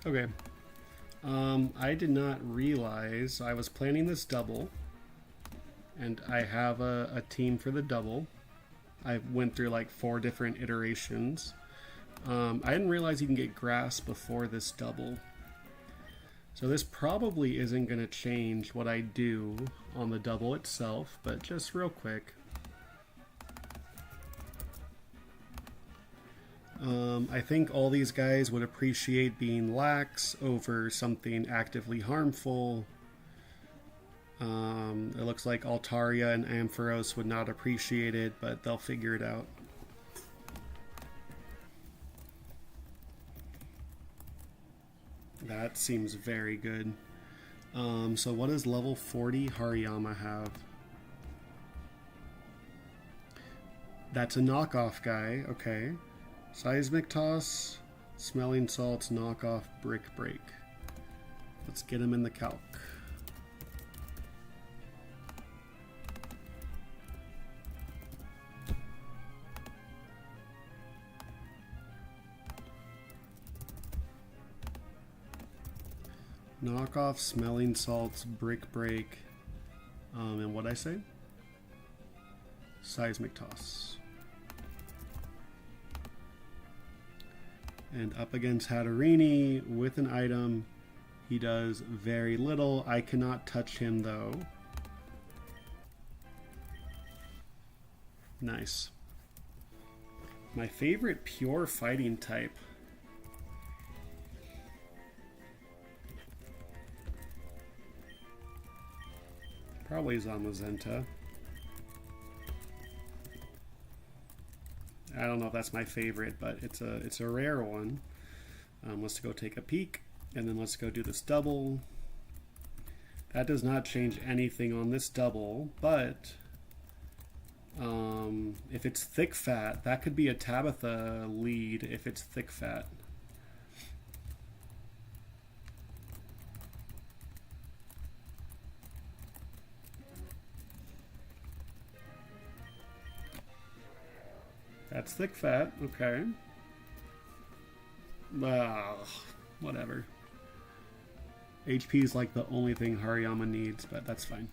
Okay. I did not realize I was planning this double, and I have a team for the double. I went through like 4 different iterations. I didn't realize you can get grass before this double. So this probably isn't going to change what I do on the double itself, but just real quick. I think all these guys would appreciate being lax over something actively harmful. It looks like Altaria and Ampharos would not appreciate it, but they'll figure it out. That seems very good. So what does level 40 Hariyama have? That's a knockoff guy, okay. Seismic Toss, Smelling Salts, knockoff, Brick Break. Let's get him in the calc. Knockoff, Smelling Salts, Brick Break, and what'd I say? Seismic Toss. And up against Hatterini with an item, he does very little. I cannot touch him though. Nice. My favorite pure fighting type. Probably Zamazenta. I don't know if that's my favorite, but it's a rare one. Let's go take a peek, and then let's go do this double. That does not change anything on this double, but if it's thick fat, that could be a Tabitha lead if it's thick fat. That's thick fat, okay. Whatever. HP is like the only thing Hariyama needs, but that's fine.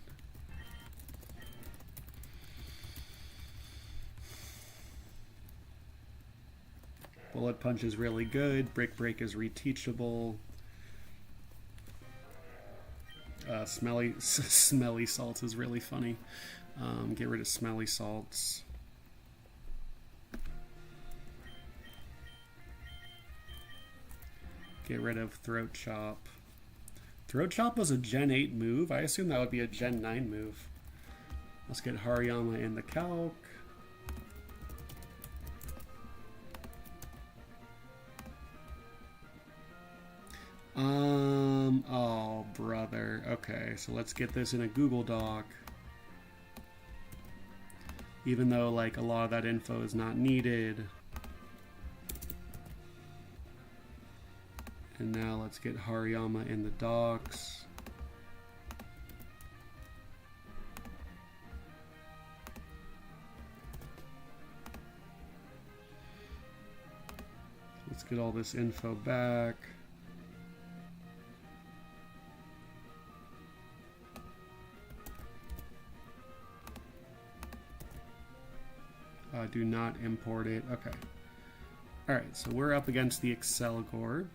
Bullet Punch is really good. Brick Break is reteachable. Smelly Salts is really funny. Get rid of Smelly Salts. Get rid of Throat Chop. Throat Chop was a Gen 8 move. I assume that would be a Gen 9 move. Let's get Hariyama in the calc. Oh, brother. Okay, so let's get this in a Google Doc. Even though, like, a lot of that info is not needed. And now let's get Hariyama in the docs. Let's get all this info back. Do not import it. Okay. Alright, so we're up against the Excelgor.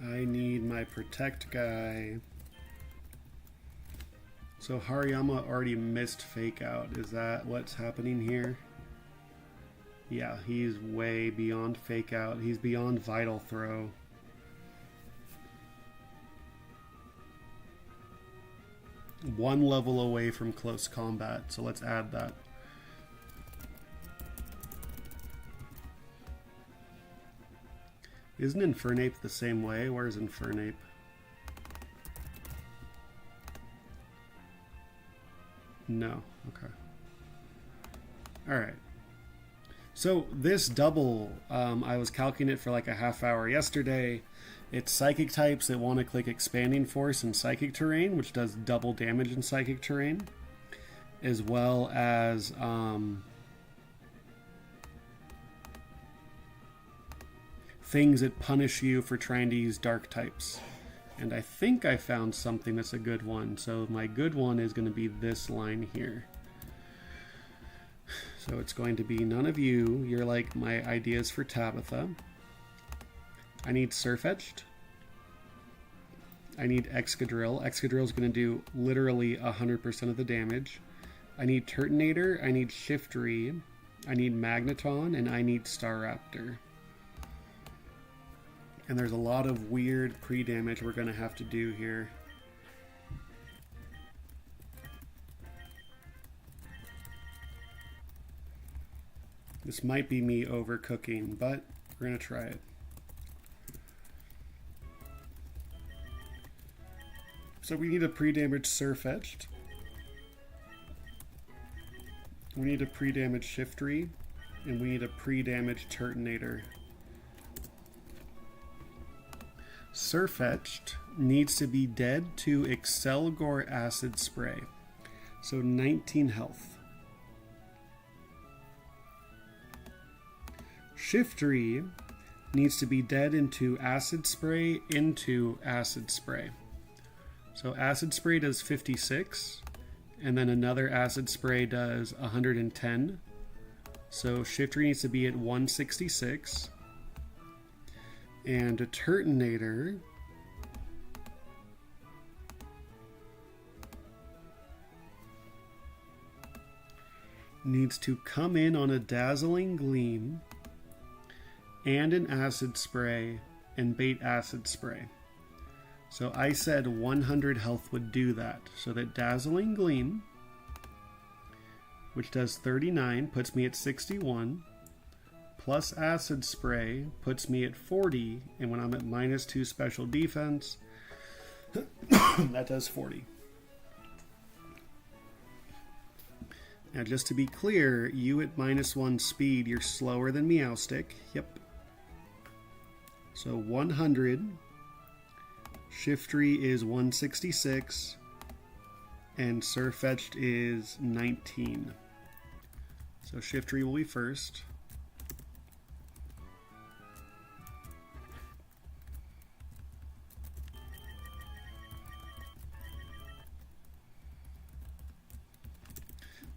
I need my protect guy. So Hariyama already missed fake out. Is that what's happening here? Yeah, he's way beyond fake out. He's beyond vital throw. One level away from close combat, so let's add that. Isn't Infernape the same way? Where's Infernape? No. Okay. Alright. So this double, I was calculating it for like a half hour yesterday. It's psychic types that want to click expanding force in psychic terrain, which does double damage in psychic terrain, as well as things that punish you for trying to use dark types. And I think I found something that's a good one. So my good one is going to be this line here. So it's going to be none of you. You're like my ideas for Tabitha. I need Surfetched. I need Excadrill. Excadrill is going to do literally 100% of the damage. I need Turtonator. I need Shiftry. I need Magneton. And I need Staraptor. And there's a lot of weird pre-damage we're going to have to do here. This might be me overcooking, but we're going to try it. So we need a pre-damage Surfetched. We need a pre-damage Shiftry. And we need a pre-damage Turtonator. Surfetched needs to be dead to Excelgor Acid Spray. So 19 health. Shiftry needs to be dead into Acid Spray into Acid Spray. So Acid Spray does 56, and then another Acid Spray does 110. So Shiftry needs to be at 166. And a Turtonator needs to come in on a Dazzling Gleam and an Acid Spray and bait Acid Spray. So I said 100 health would do that. So that Dazzling Gleam, which does 39, puts me at 61, plus Acid Spray puts me at 40, and when I'm at -2 special defense, that does 40. Now just to be clear, you at -1 speed, you're slower than Meowstic. Yep. So 100, Shiftry is 166, and Surfetched is 19. So Shiftry will be first.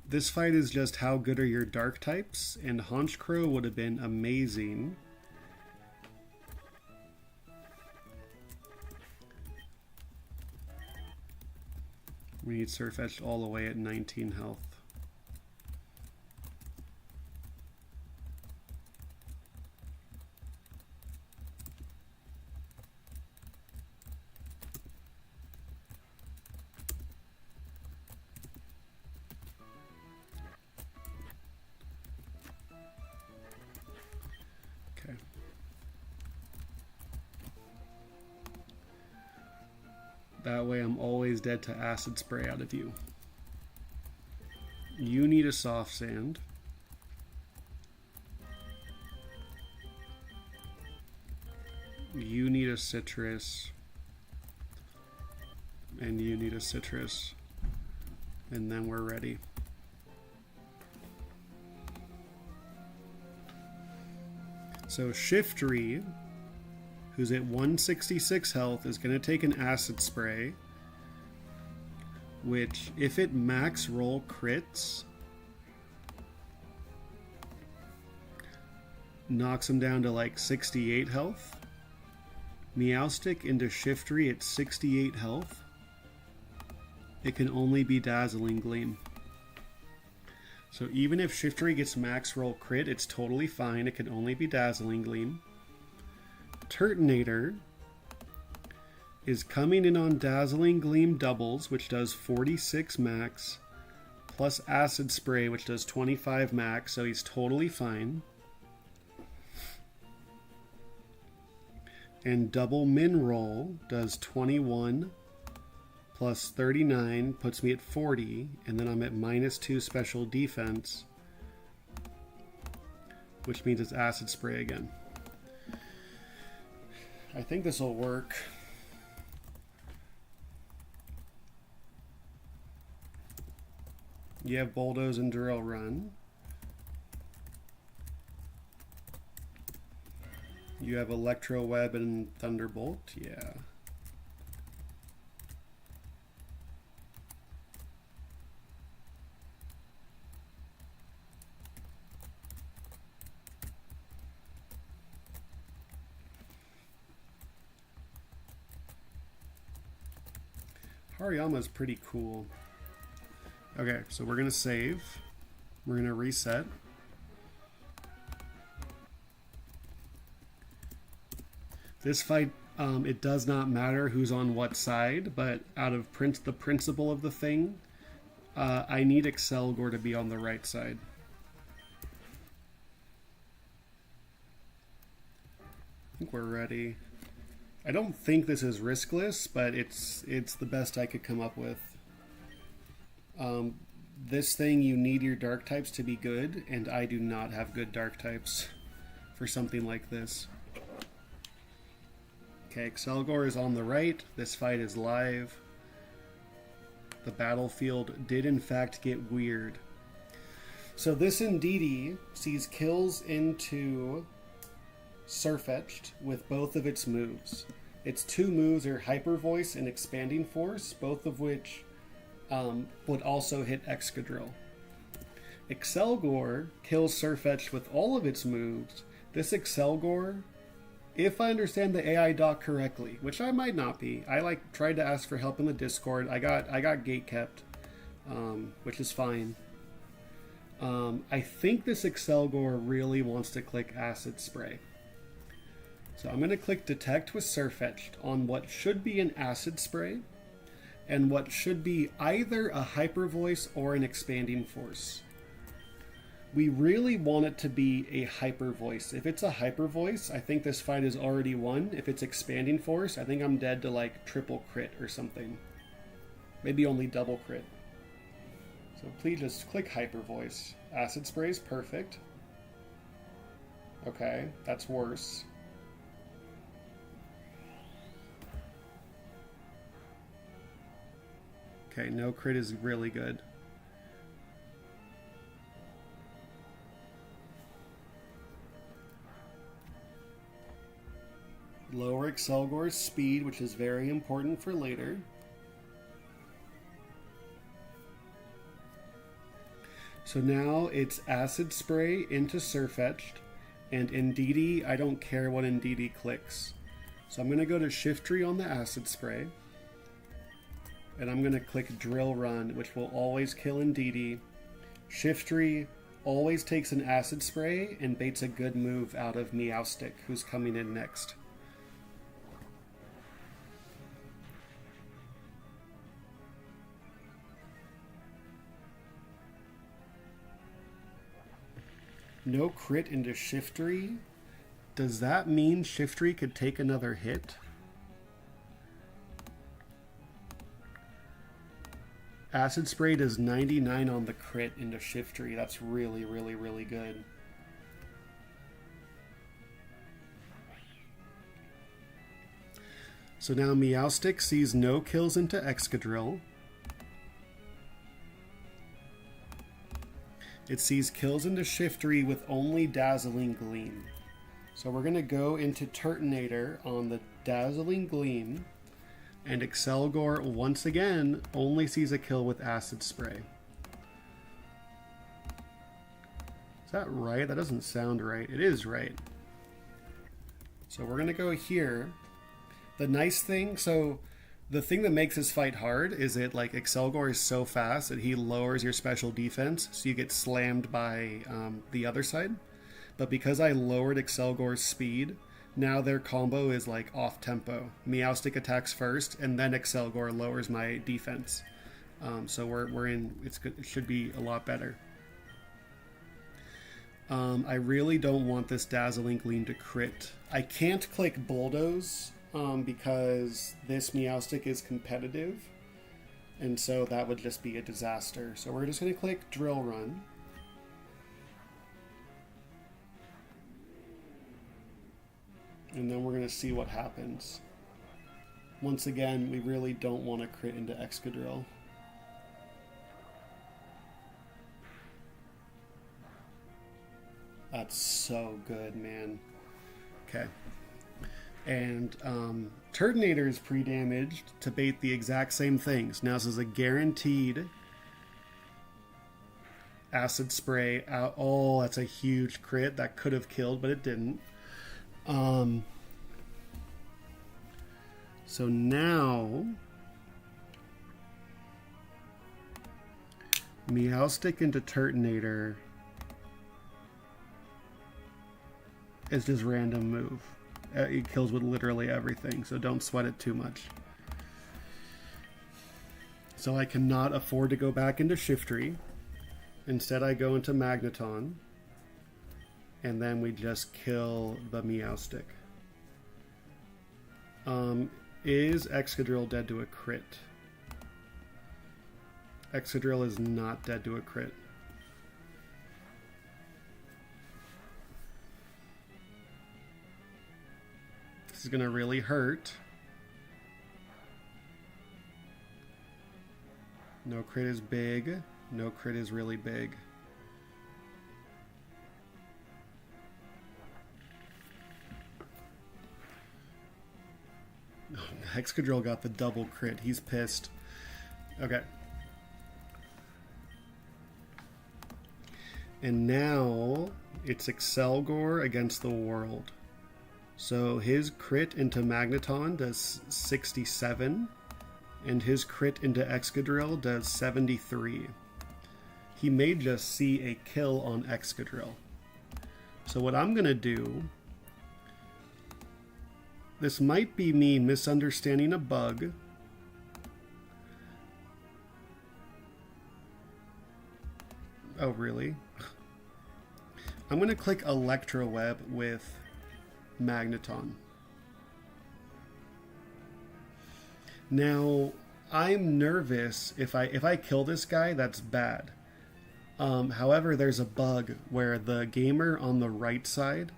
This fight is just how good are your dark types, and Honchkrow would have been amazing. We need Surfetched all the way at 19 health. Okay. That way I'm always dead to Acid Spray out of you. You need a Soft Sand. You need a Citrus. And you need a Citrus. And then we're ready. So Shiftry, who's at 166 health, is going to take an Acid Spray, which, if it max roll crits, knocks him down to like 68 health. Meowstic into Shiftry at 68 health. It can only be Dazzling Gleam. So even if Shiftry gets max roll crit, it's totally fine. It can only be Dazzling Gleam. Turtonator is coming in on Dazzling Gleam doubles, which does 46 max, plus Acid Spray, which does 25 max, so he's totally fine. And double Min Roll does 21 plus 39, puts me at 40, and then I'm at -2 special defense. which means it's acid spray again. I think this will work. You have bulldoze and drill run. You have electro web and thunderbolt, yeah. Hariyama's pretty cool. Okay, so we're gonna save. We're gonna reset. This fight, it does not matter who's on what side, but out of the principle of the thing, I need Excelgor to be on the right side. I think we're ready. I don't think this is riskless, but it's the best I could come up with. This thing, you need your dark types to be good, and I do not have good dark types for something like this. Okay, Excelgor is on the right. This fight is live. The battlefield did in fact get weird. So this Indeedee sees kills into Sirfetch'd with both of its moves. Its two moves are Hyper Voice and Expanding Force, both of which would also hit Excadrill. Excelgor kills Sirfetch'd with all of its moves. This Excelgor, if I understand the AI doc correctly, which I might not be, I tried to ask for help in the Discord. I got gate kept, which is fine. I think this Excelgor really wants to click Acid Spray. So I'm going to click Detect with Sirfetch'd on what should be an Acid Spray and what should be either a Hyper Voice or an Expanding Force. We really want it to be a Hyper Voice. If it's a Hyper Voice, I think this fight is already won. If it's Expanding Force, I think I'm dead to like triple crit or something. Maybe only double crit. So please just click Hyper Voice. Acid Spray is perfect. Okay, that's worse. Okay, no crit is really good. Lower Excelgor's speed, which is very important for later. So now it's Acid Spray into Sirfetch'd, and Indeedee, I don't care what Indeedee clicks. So I'm going to go to Shift Tree on the Acid Spray, and I'm going to click Drill Run, which will always kill Indeedee. Shift Tree always takes an Acid Spray and baits a good move out of Meowstic, who's coming in next. No crit into Shiftry. Does that mean Shiftry could take another hit? Acid Spray does 99 on the crit into Shiftry. That's really, really, really good. So now Meowstic sees no kills into Excadrill. It sees kills into Shiftry with only Dazzling Gleam. So we're going to go into Turtonator on the Dazzling Gleam, and Excelgor once again only sees a kill with Acid Spray. Is that right? That doesn't sound right. It is right. So we're going to go here. The nice thing, so the thing that makes this fight hard is that like Excelgor is so fast that he lowers your special defense, so you get slammed by the other side. But because I lowered Excelgor's speed, now their combo is like off tempo. Meowstic attacks first, and then Excelgor lowers my defense. So we're in. It's good. It should be a lot better. I really don't want this Dazzling Gleam to crit. I can't click Bulldoze. Because this Meowstic is competitive, and so that would just be a disaster. So we're just going to click Drill Run. And then we're going to see what happens. Once again, we really don't want to crit into Excadrill. That's so good, man. Okay. And Turtonator is pre-damaged to bait the exact same things. Now this is a guaranteed acid spray out. Oh, that's a huge crit. That could have killed, but it didn't. So now Meowstic into Turtonator is just random move. It kills with literally everything, so don't sweat it too much. So I cannot afford to go back into Shiftry. Instead I go into Magneton. And then we just kill the Meowstic. Is Excadrill dead to a crit? Excadrill is not dead to a crit. This is gonna really hurt. No crit is big. No crit is really big. Oh, Excadrill got the double crit. He's pissed. Okay. And now it's Excelgor against the world. So his crit into Magneton does 67, and his crit into Excadrill does 73. He may just see a kill on Excadrill. So what I'm going to do, this might be me misunderstanding a bug. Oh, really? I'm going to click Electroweb with Magneton. Now, I'm nervous if I kill this guy, that's bad. However, there's a bug where the gamer on the right side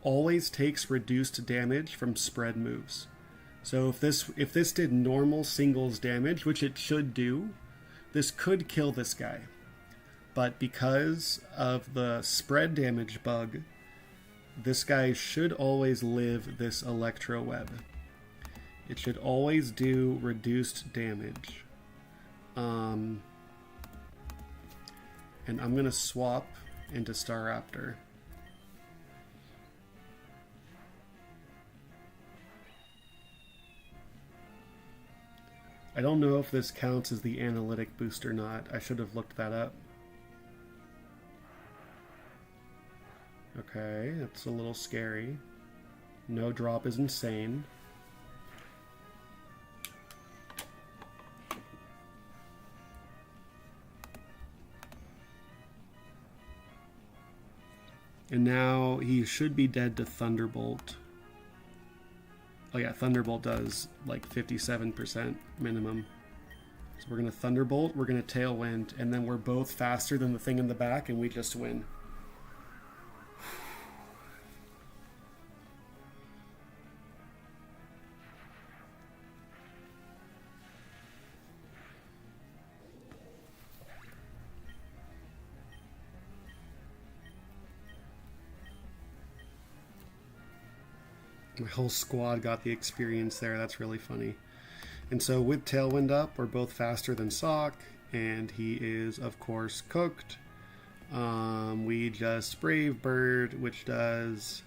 always takes reduced damage from spread moves. So if this did normal singles damage, which it should do, this could kill this guy. But because of the spread damage bug, this guy should always live this Electroweb. It should always do reduced damage. And I'm going to swap into Staraptor. I don't know if this counts as the analytic boost or not. I should have looked that up. Okay, that's a little scary. No drop is insane. And now he should be dead to Thunderbolt. Oh yeah, Thunderbolt does like 57% minimum. So we're going to Thunderbolt, we're going to Tailwind, and then we're both faster than the thing in the back, and we just win. My whole squad got the experience there. That's really funny. And so with Tailwind up, we're both faster than Sock, and he is, of course, cooked. We just Brave Bird, which does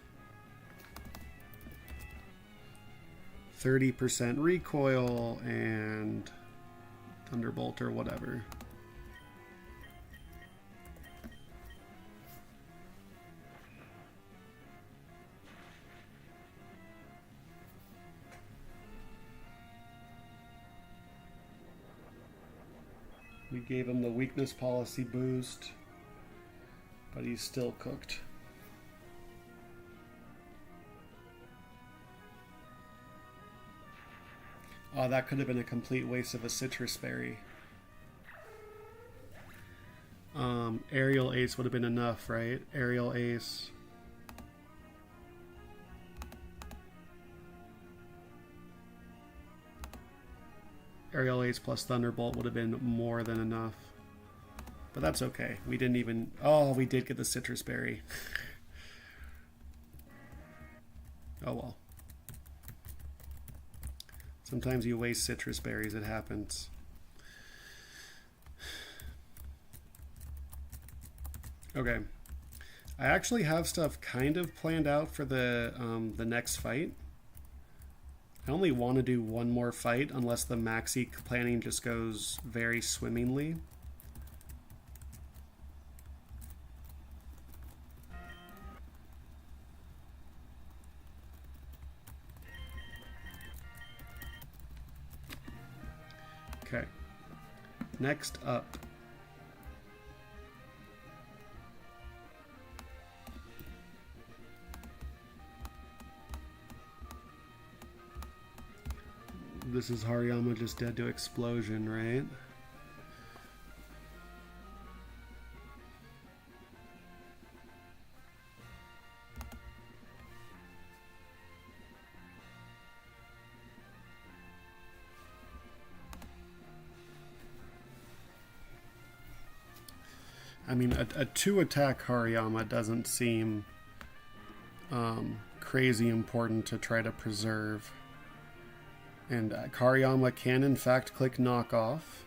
30% recoil and Thunderbolt or whatever. We gave him the weakness policy boost, but he's still cooked. Oh, that could have been a complete waste of a citrus berry. Aerial Ace would have been enough, right? Aerial Ace. Aerial Ace plus Thunderbolt would have been more than enough. But that's okay. We didn't even... Oh, we did get the Citrus Berry. Oh well. Sometimes you waste citrus berries, it happens. Okay. I actually have stuff kind of planned out for the next fight. I only want to do one more fight unless the Maxie planning just goes very swimmingly. Okay. Next up. This is Hariyama just dead to explosion, right? I mean, a 2-attack Hariyama doesn't seem crazy important to try to preserve. And Hariyama can, in fact, click knock off.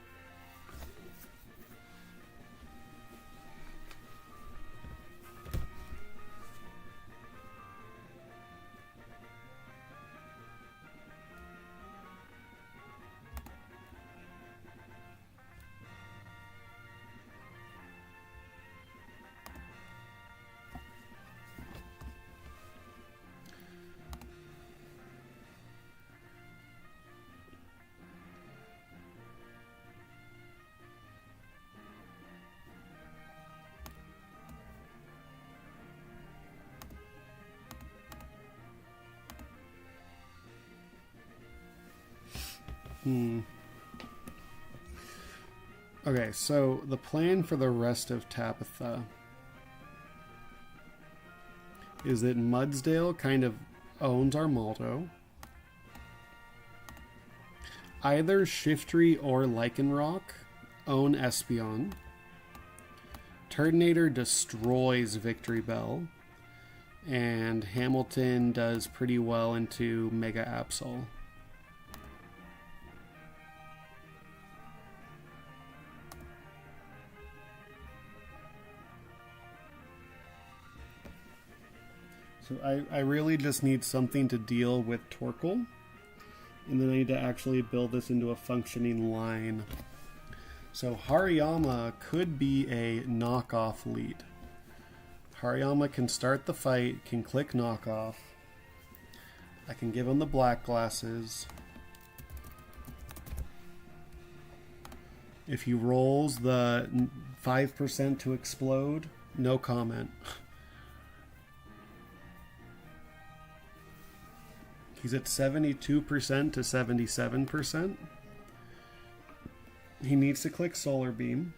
Okay, so the plan for the rest of Tabitha is that Mudsdale kind of owns Armaldo. Either Shiftry or Lycanroc own Espeon. Turtonator destroys Victory Bell. And Hamilton does pretty well into Mega Absol. So I really just need something to deal with Torkoal. And then I need to actually build this into a functioning line. So Hariyama could be a knockoff lead. Hariyama can start the fight, can click knockoff. I can give him the black glasses. If he rolls the 5% to explode, no comment. He's at 72% to 77%. He needs to click Solar Beam.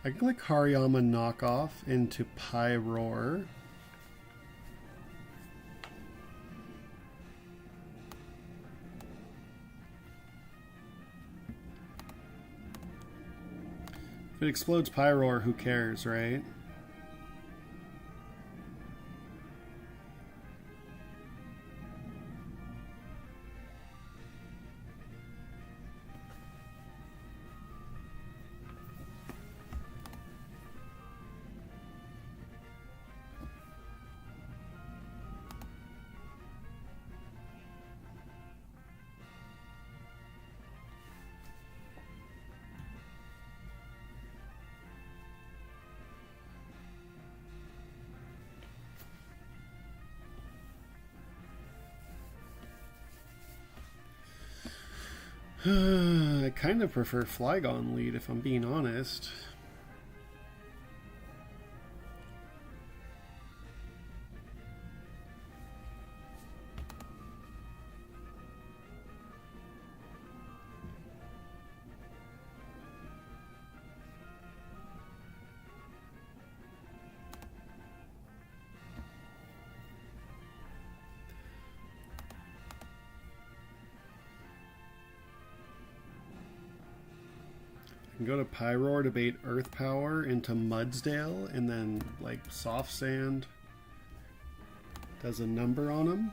I can click Hariyama knockoff into Pyroar. If it explodes Pyroar, who cares, right? I kind of prefer Flygon lead if I'm being honest. Go to Pyroar to bait Earth Power into Mudsdale, and then like Soft Sand does a number on him.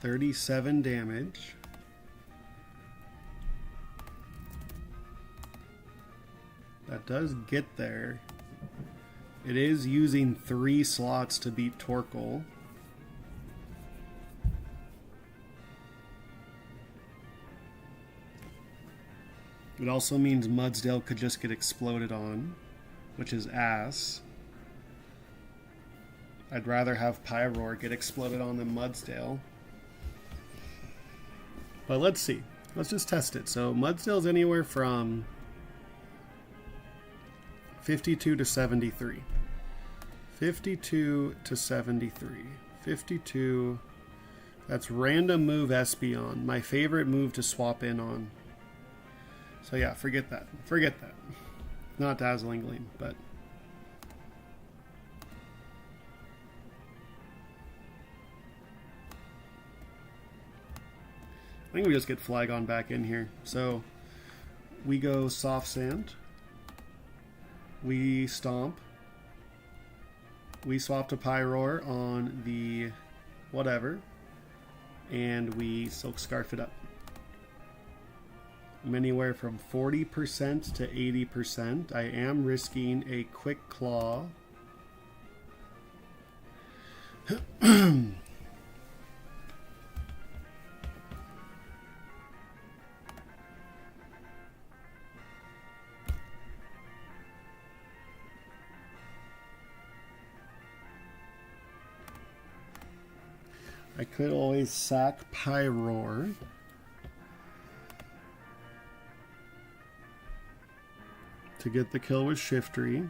$37 damage. That does get there. It is using 3 slots to beat Torkoal. It also means Mudsdale could just get exploded on, which is ass. I'd rather have Pyroar get exploded on than Mudsdale. But let's see. Let's just test it. So Mudsdale's anywhere from 52 to 73. 52 to 73. 52. That's random move Espeon. My favorite move to swap in on. So yeah, forget that. Forget that. Not Dazzling Gleam, but... I think we just get Flygon back in here. So we go Soft Sand. We Stomp. We swap to Pyroar on the whatever. And we Silk Scarf it up. I'm anywhere from 40% to 80%. I am risking a Quick Claw. I could always sack Pyroar. To get the kill with Shiftry.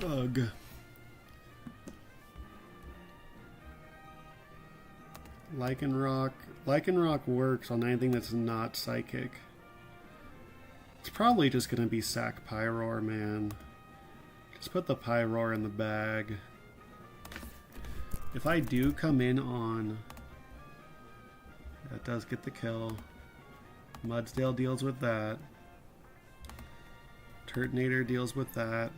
Ugh. Lycanroc works on anything that's not Psychic. It's probably just going to be sack Pyroar, man. Just put the Pyroar in the bag. If I do come in on... That does get the kill. Mudsdale deals with that. Turtonator deals with that.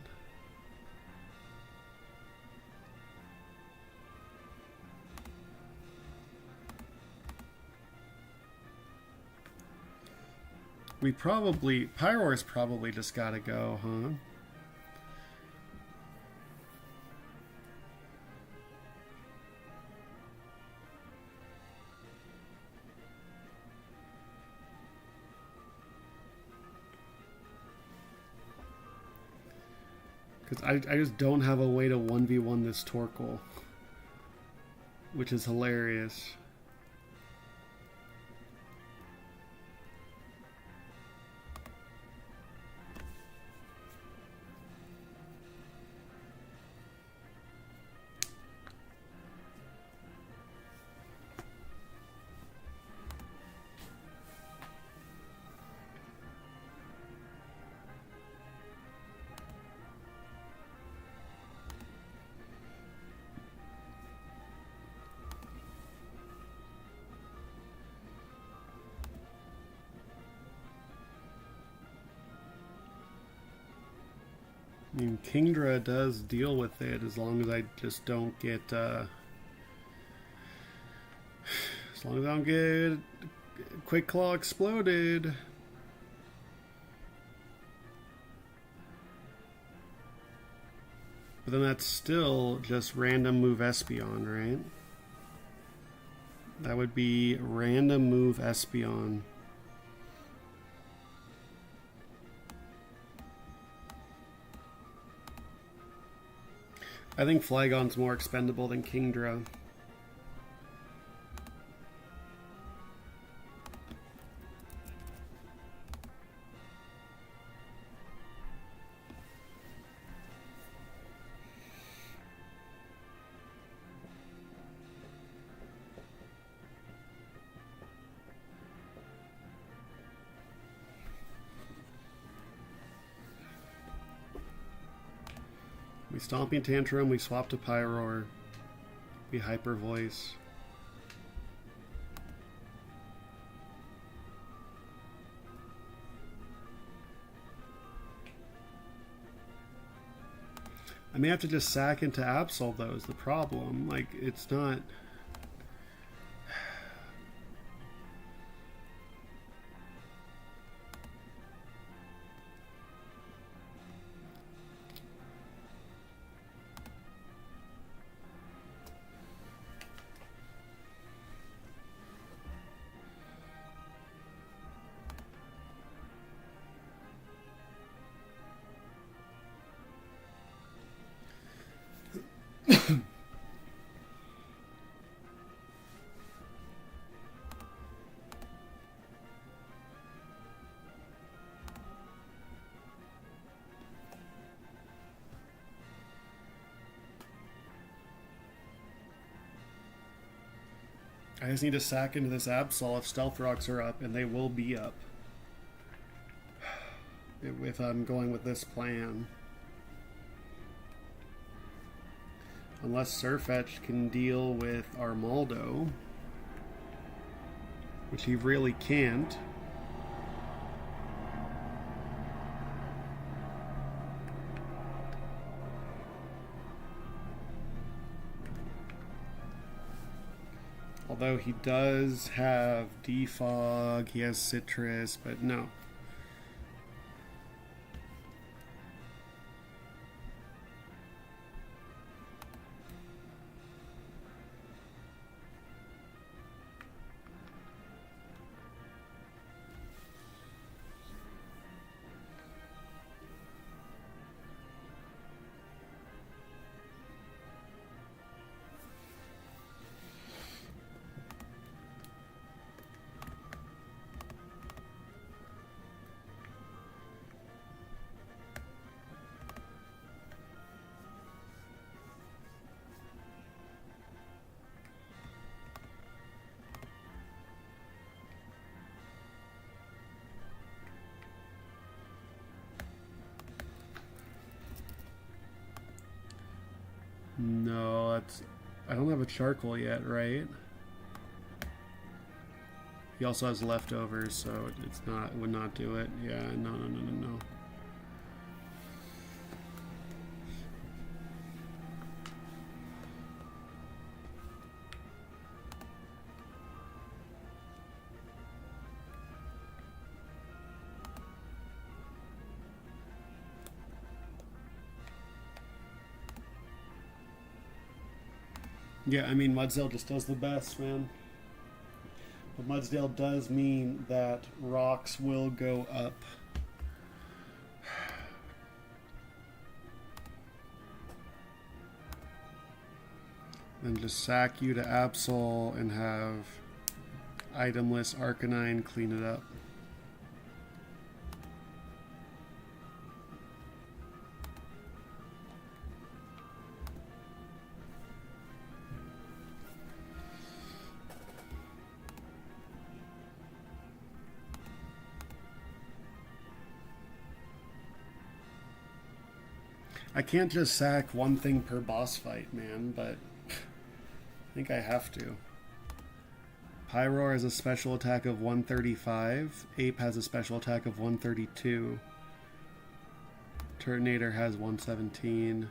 We probably... Pyroar's probably just gotta go, huh? Because I just don't have a way to 1v1 this Torkoal. Which is hilarious. I mean, Kingdra does deal with it as long as I just don't get, as long as I don't get Quick Claw exploded. But then that's still just random move Espeon, right? That would be random move Espeon. I think Flygon's more expendable than Kingdra. We Stomping Tantrum, we swap to Pyroar, we Hyper Voice. I may have to just sack into Absol though is the problem. Like, it's not... I just need to sack into this Absol if Stealth Rocks are up, and they will be up. If I'm going with this plan. Unless Sirfetch'd can deal with Armaldo. Which he really can't. Although he does have Defog, he has Citrus, but no. No, that's... I don't have a charcoal yet, right? He also has leftovers, so it's not... would not do it. Yeah, no. Yeah, I mean, Mudsdale just does the best, man. But Mudsdale does mean that rocks will go up. And just sack you to Absol and have itemless Arcanine clean it up. I can't just sack one thing per boss fight, man, but I think I have to. Pyroar has a special attack of 135. Ape has a special attack of 132. Turtonator has 117.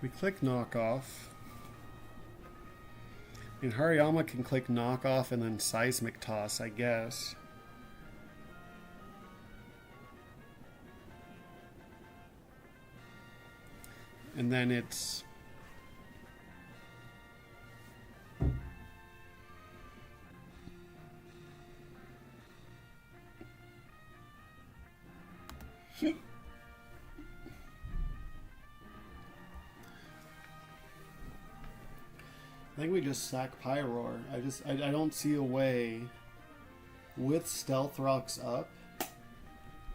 We click knock off. And Hariyama can click knock off and then seismic toss, I guess. And then it's I think we just sack Pyroar. I don't see a way with Stealth Rocks up.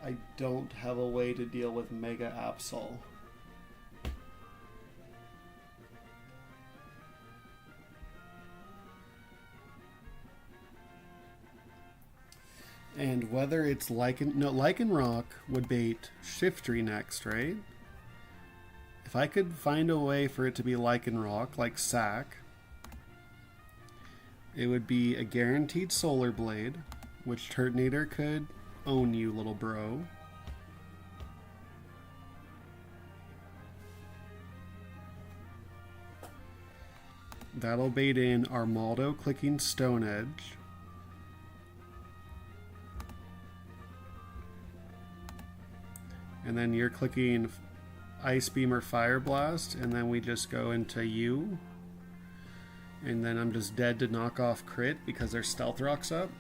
I don't have a way to deal with Mega Absol. And whether it's Lycanroc would bait Shiftry next, right? If I could find a way for it to be Lycanroc, like Sack, it would be a guaranteed Solar Blade, which Turtonator could own you, little bro. That'll bait in Armaldo clicking Stone Edge. And then you're clicking Ice Beam or Fire Blast, and then we just go into you. And then I'm just dead to knock off crit because their Stealth Rock's up.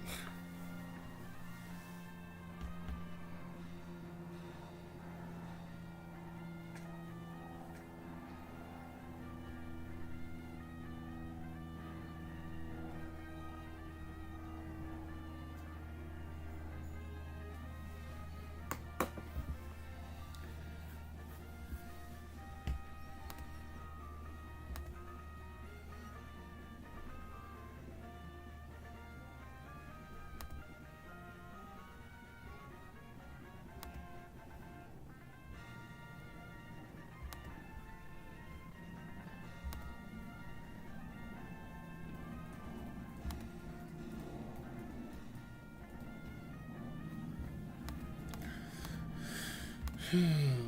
Oh,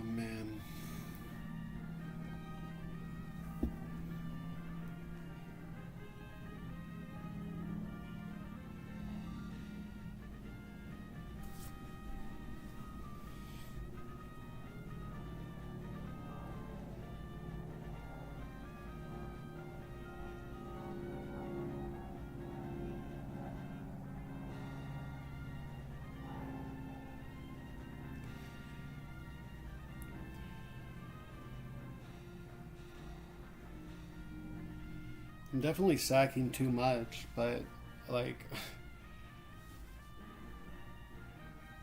man. I'm definitely sacking too much, but like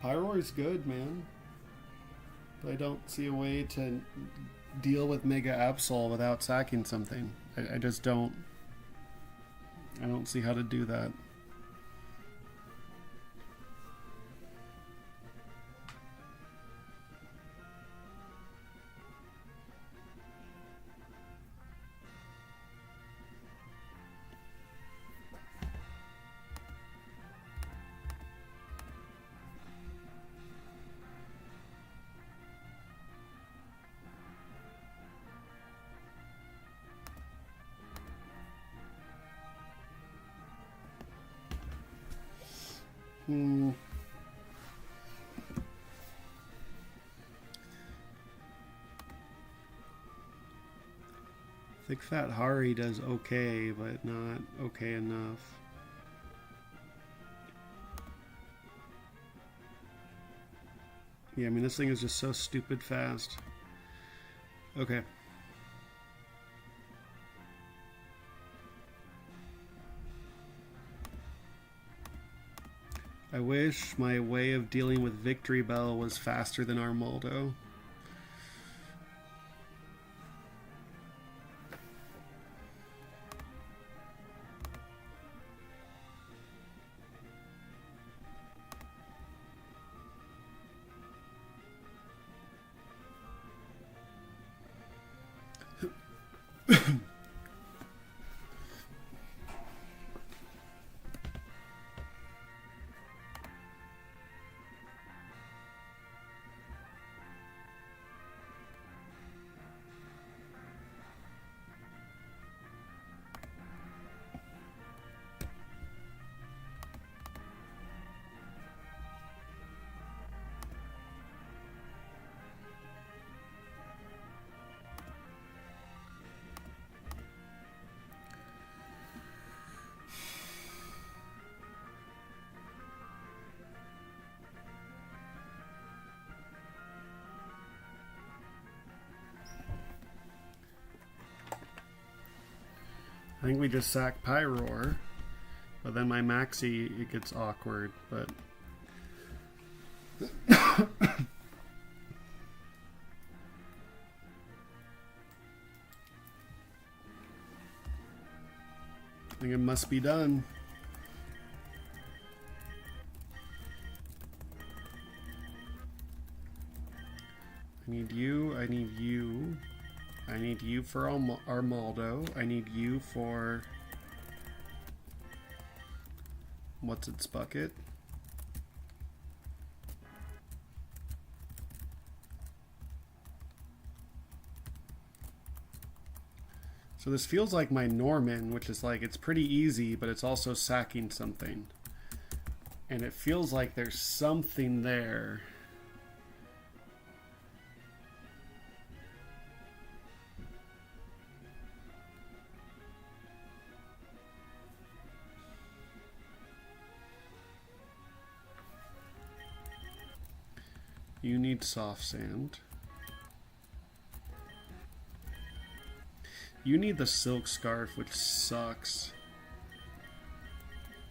Pyroar's good, man. But I don't see a way to deal with Mega Absol without sacking something. I just don't. I don't see how to do that. Thick Fat Hari does okay, but not okay enough. Yeah, I mean, this thing is just so stupid fast. Okay. I wish my way of dealing with Victory Bell was faster than Armaldo. I think we just sack Pyroar, but then my Maxie, it gets awkward, but... I think it must be done. I need you, I need you. I need you for Armaldo. I need you for... what's its bucket? So this feels like my Norman, which is like, it's pretty easy, but it's also sacking something. And it feels like there's something there. You need soft sand. You need the silk scarf, which sucks.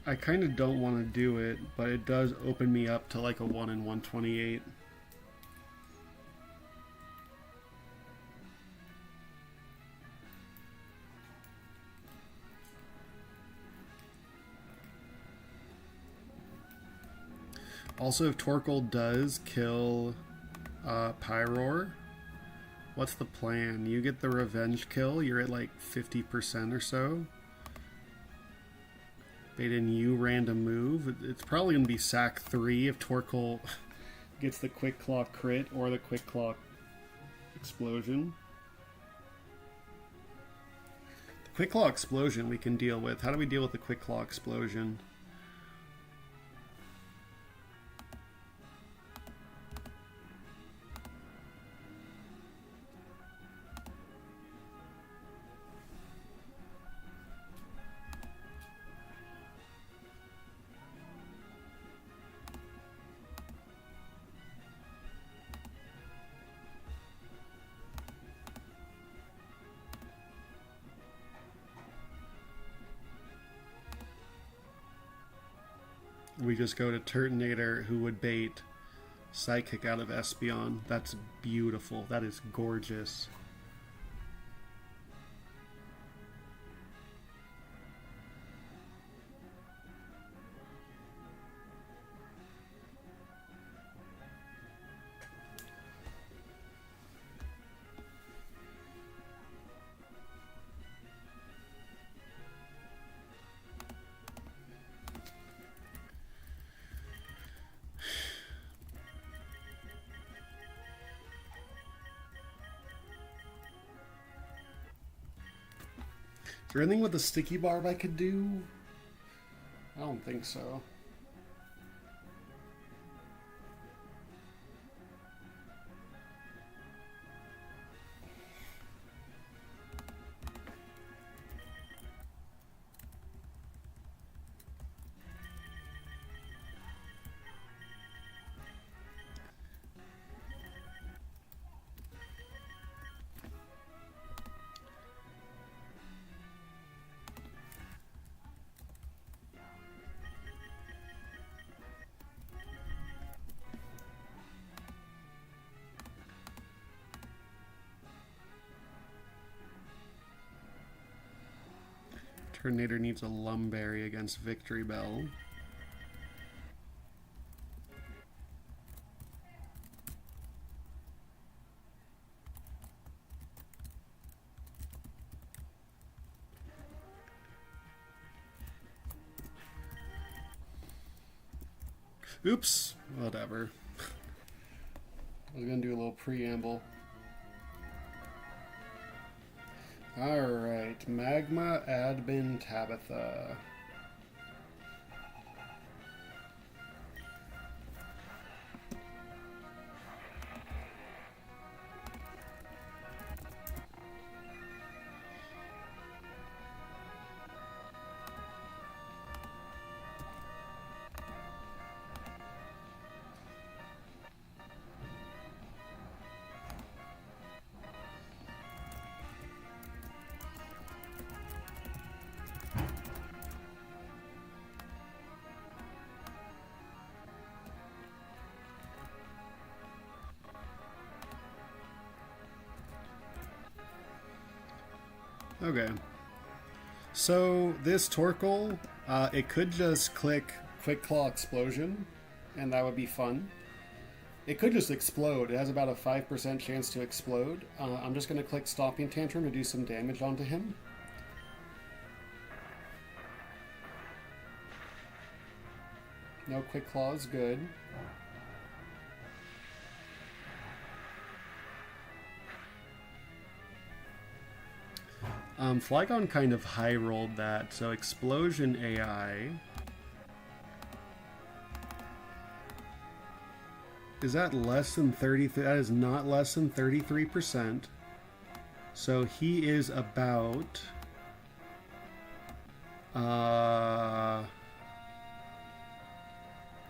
I kind of don't want to do it, but it does open me up to like a 1 in 128. Also, if Torkoal does kill Pyroar, what's the plan? You get the revenge kill, you're at like 50% or so. Baden, you random move. It's probably going to be sack 3 if Torkoal gets the Quick Claw crit or the Quick Claw explosion. The Quick Claw explosion we can deal with. How do we deal with the Quick Claw explosion? We just go to Turtonator, who would bait Psychic out of Espeon. That's beautiful. That is gorgeous. Is there anything with the sticky barb I could do? I don't think so. Turtonator needs a Lumberry against Victory Bell. Oops, whatever. I was gonna do a little preamble. Alright, Magma Admin Tabitha. Okay. So this Torkoal, it could just click Quick Claw Explosion, and that would be fun. It could just explode. It has about a 5% chance to explode. I'm just going to click Stomping Tantrum to do some damage onto him. No Quick Claw is good. Flygon kind of high-rolled that, so Explosion AI. Is that less than 30? That is not less than 33%. So he is about... I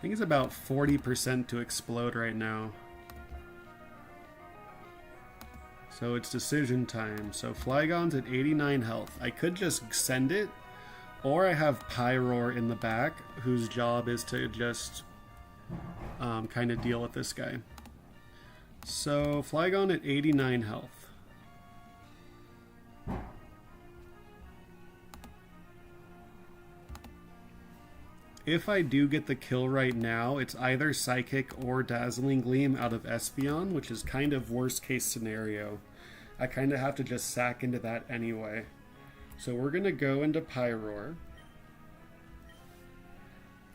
think it's about 40% to explode right now. So it's decision time. So Flygon's at 89 health. I could just send it, or I have Pyroar in the back, whose job is to just kind of deal with this guy. So Flygon at 89 health. If I do get the kill right now, it's either Psychic or Dazzling Gleam out of Espeon, which is kind of worst case scenario. I kind of have to just sack into that anyway. So we're going to go into Pyroar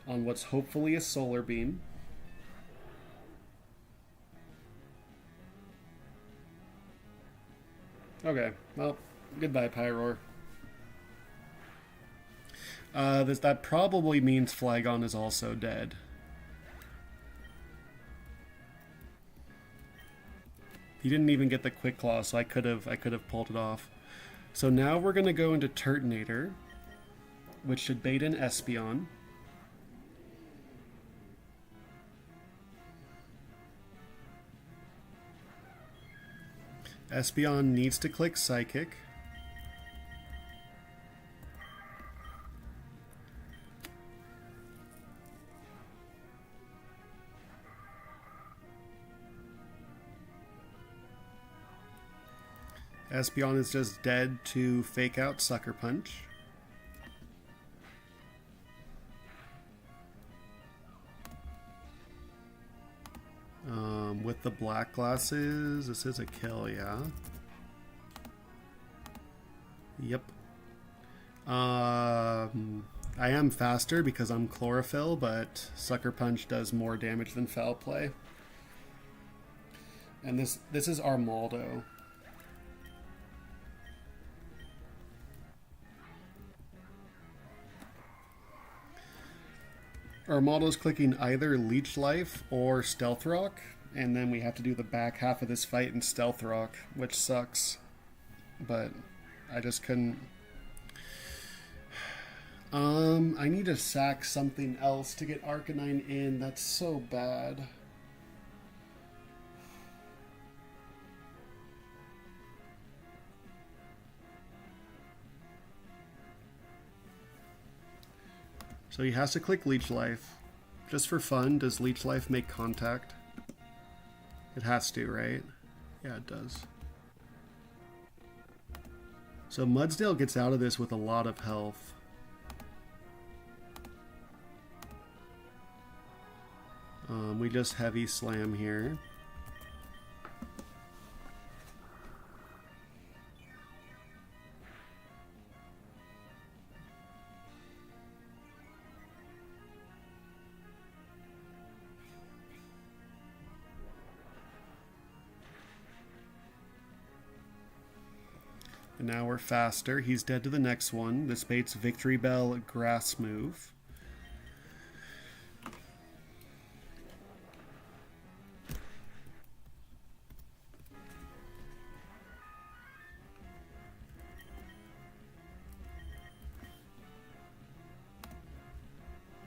on what's hopefully a Solar Beam. Okay, well, goodbye Pyroar. That probably means Flygon is also dead. He didn't even get the Quick Claw, so I could have pulled it off. So now we're gonna go into Turtonator, which should bait in Espeon. Espeon needs to click Psychic. Espeon is just dead to fake out Sucker Punch. With the black glasses, this is a kill, yeah. Yep. I am faster because I'm Chlorophyll, but Sucker Punch does more damage than Foul Play. And this is Armaldo. Armaldo's clicking either Leech Life or Stealth Rock, and then we have to do the back half of this fight in Stealth Rock, which sucks. But I just couldn't. I need to sack something else to get Arcanine in. That's so bad. So he has to click Leech Life. Just for fun, does Leech Life make contact? It has to, right? Yeah, it does. So Mudsdale gets out of this with a lot of health. We just heavy slam here. And now we're faster. He's dead to the next one. This baits Victory Bell grass move.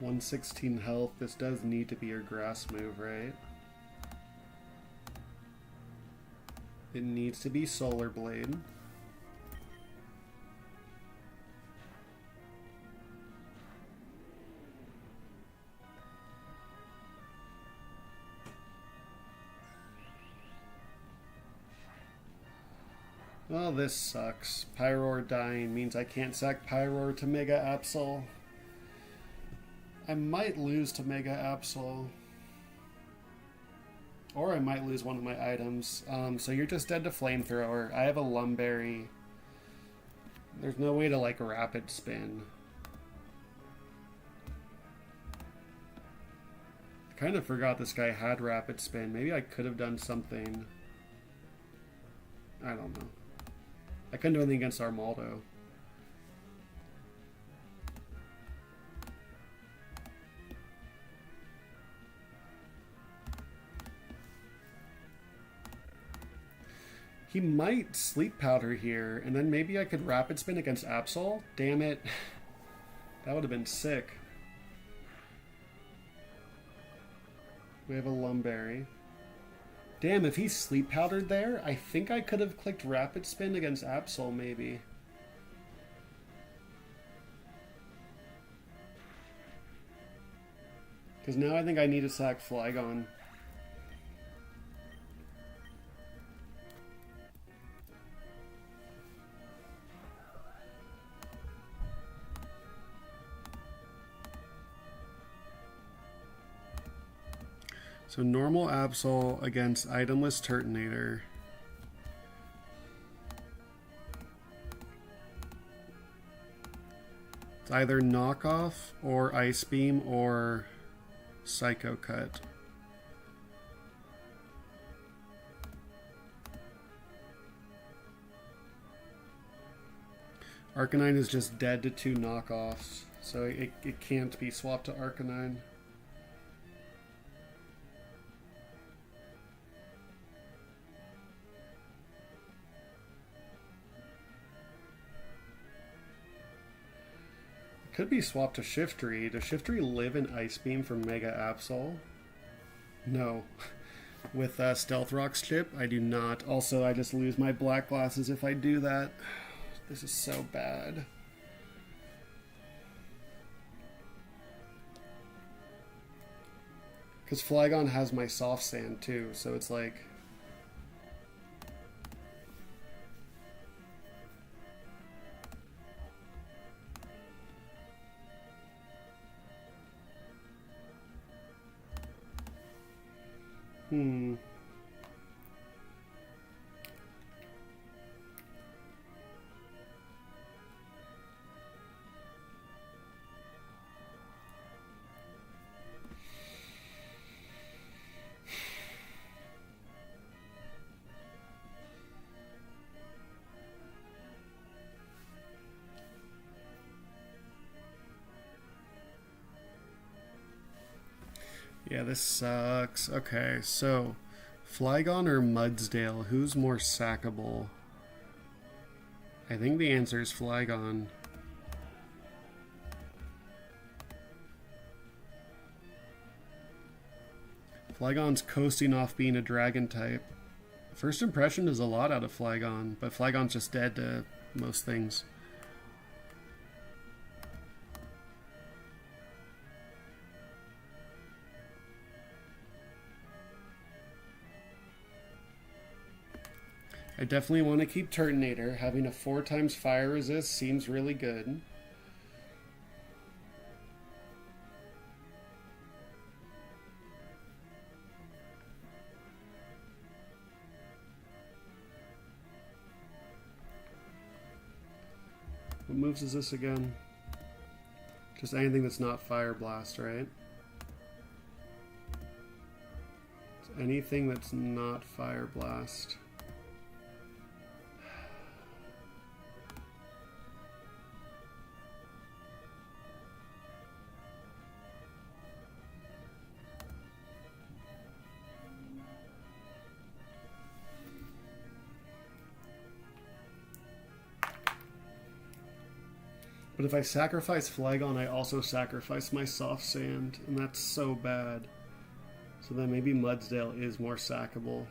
$116 health. This does need to be your grass move, right? It needs to be Solar Blade. Well, this sucks. Pyroar dying means I can't sack Pyroar to Mega Absol. I might lose to Mega Absol. Or I might lose one of my items. So you're just dead to Flamethrower. I have a Lumberry. There's no way to, like, Rapid Spin. I kind of forgot this guy had Rapid Spin. Maybe I could have done something. I don't know. I couldn't do anything against Armaldo. He might Sleep Powder here, and then maybe I could Rapid Spin against Absol. Damn it. That would have been sick. We have a Lumberry. Damn, if he Sleep Powdered there, I think I could have clicked Rapid Spin against Absol, maybe. Because now I think I need to sack Flygon. So normal Absol against itemless Turtonator. It's either Knockoff or Ice Beam or Psycho Cut. Arcanine is just dead to 2 knockoffs, so it can't be swapped to Arcanine. Could be swapped to Shiftry. Does Shiftry live in Ice Beam from Mega Absol? No. With Stealth Rock's chip, I do not. Also, I just lose my black glasses if I do that. This is so bad. Because Flygon has my Soft Sand too, so it's like... Yeah, this sucks. Okay, so Flygon or Mudsdale, who's more sackable? I think the answer is Flygon. Flygon's coasting off being a dragon type. First impression is a lot out of Flygon, but Flygon's just dead to most things. I definitely want to keep Turtonator. Having a 4x fire resist seems really good. What moves is this again? Just anything that's not Fire Blast, right? Anything that's not Fire Blast. But if I sacrifice Flagon, I also sacrifice my Soft Sand, and that's so bad. So then maybe Mudsdale is more sackable.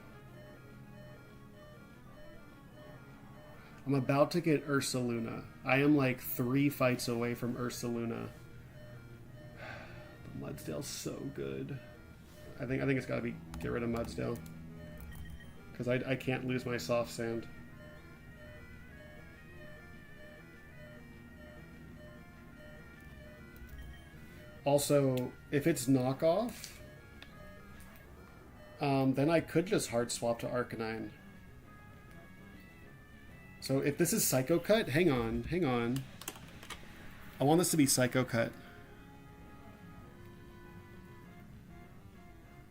I'm about to get Ursaluna. I am like 3 fights away from Ursaluna. But Mudsdale's so good. I think it's got to be get rid of Mudsdale. Because I can't lose my Soft Sand. Also, if it's knockoff, then I could just hard swap to Arcanine. So if this is Psycho Cut, hang on. I want this to be Psycho Cut.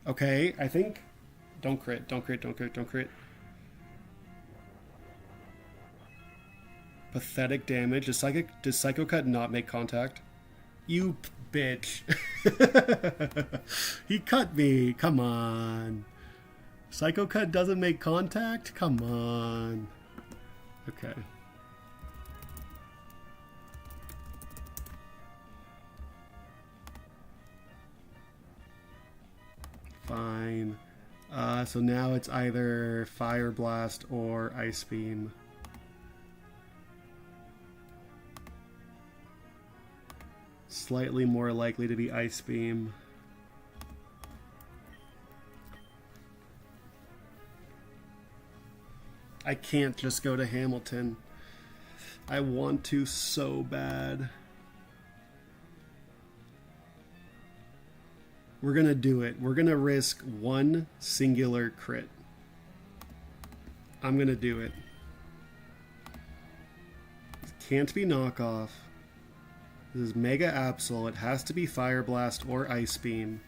Okay, I think... Don't crit. Pathetic damage. Does Psycho Cut not make contact? You bitch. He cut me. Come on. Psycho Cut doesn't make contact? Come on. Okay. Fine. So now it's either Fire Blast or Ice Beam. Slightly more likely to be Ice Beam. I can't just go to Hamilton. I want to so bad. We're gonna do it. We're gonna risk one singular crit. I'm gonna do it. It can't be knockoff. This is Mega Absol. It has to be Fire Blast or Ice Beam.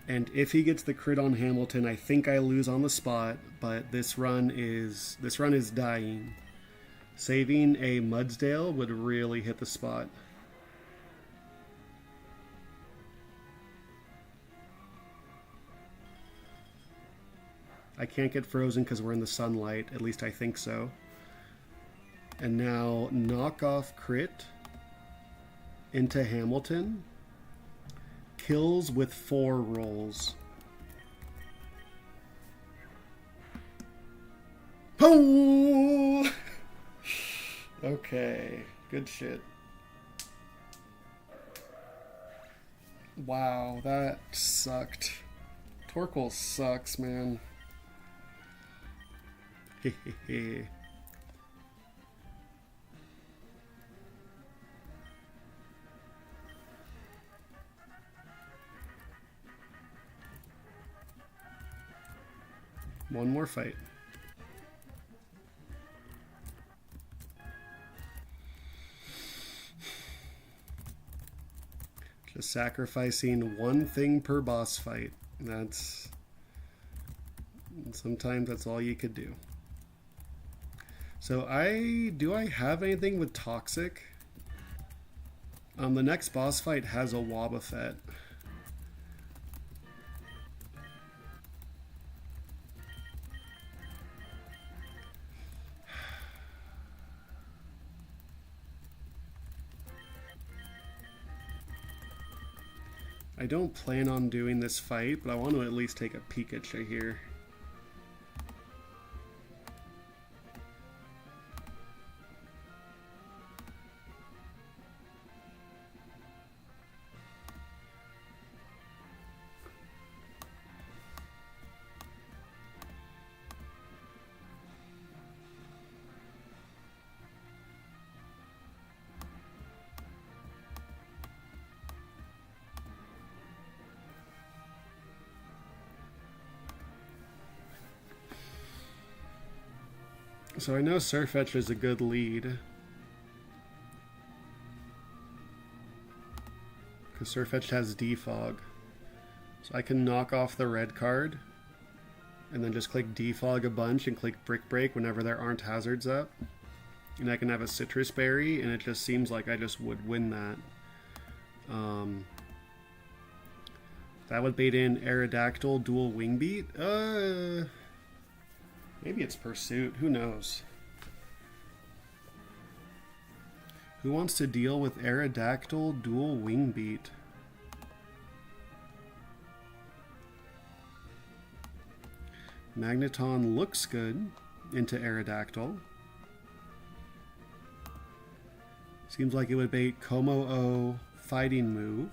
And if he gets the crit on Hamilton, I think I lose on the spot, but this run is dying. Saving a Mudsdale would really hit the spot. I can't get frozen because we're in the sunlight, at least I think so. And now knockoff crit into Hamilton. Kills with 4 rolls. Oh! Okay, good shit. Wow, that sucked. Torkoal sucks, man. Hehehe. One more fight. Just sacrificing one thing per boss fight. Sometimes that's all you could do. So do I have anything with Toxic? The next boss fight has a Wobbuffet. I don't plan on doing this fight, but I want to at least take a Pikachu here. So I know Sirfetch'd is a good lead. Because Sirfetch'd has Defog. So I can knock off the red card. And then just click Defog a bunch and click Brick Break whenever there aren't hazards up. And I can have a Citrus Berry, and it just seems like I just would win that. That would bait in Aerodactyl, Dual Wingbeat. Maybe it's Pursuit. Who knows? Who wants to deal with Aerodactyl, Dual Wingbeat? Magneton looks good into Aerodactyl. Seems like it would bait Como-O Fighting Move.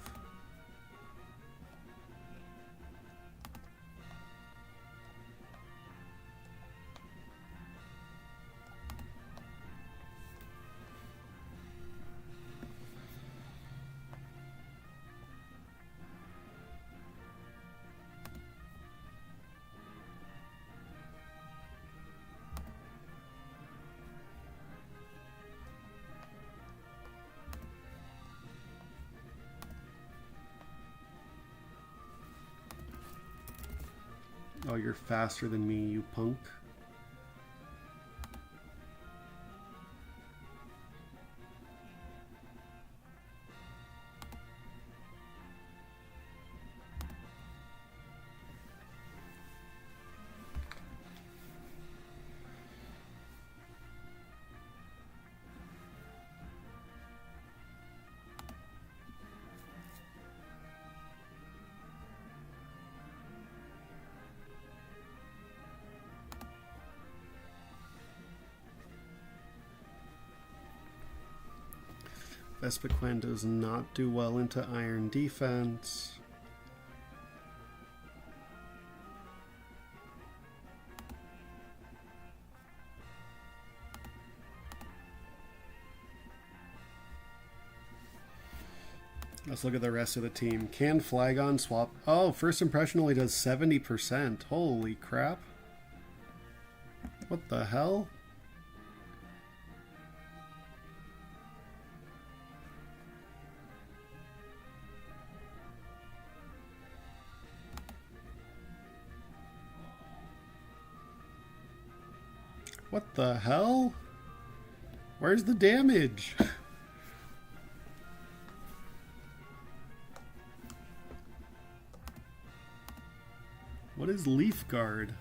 Oh, you're faster than me, you punk. Vespiquen does not do well into Iron Defense. Let's look at the rest of the team. Can Flygon swap? Oh, first impression only does 70%. Holy crap. What the hell? What the hell? Where's the damage? What is Leaf Guard?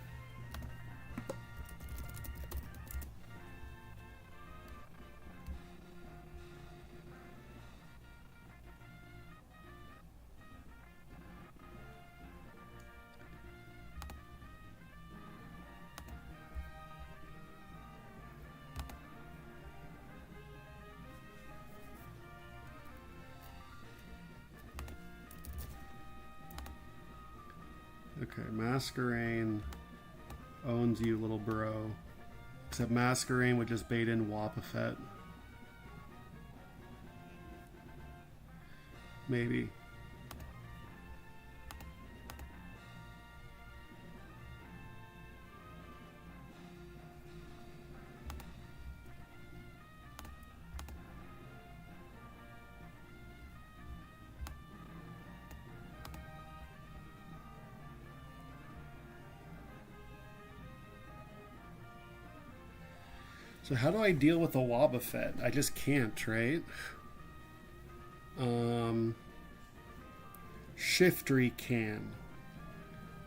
Okay, Masquerain owns you, little bro. Except Masquerain would just bait in Wobbuffet. Maybe. So how do I deal with a Wobbuffet? I just can't, right? Shiftry can.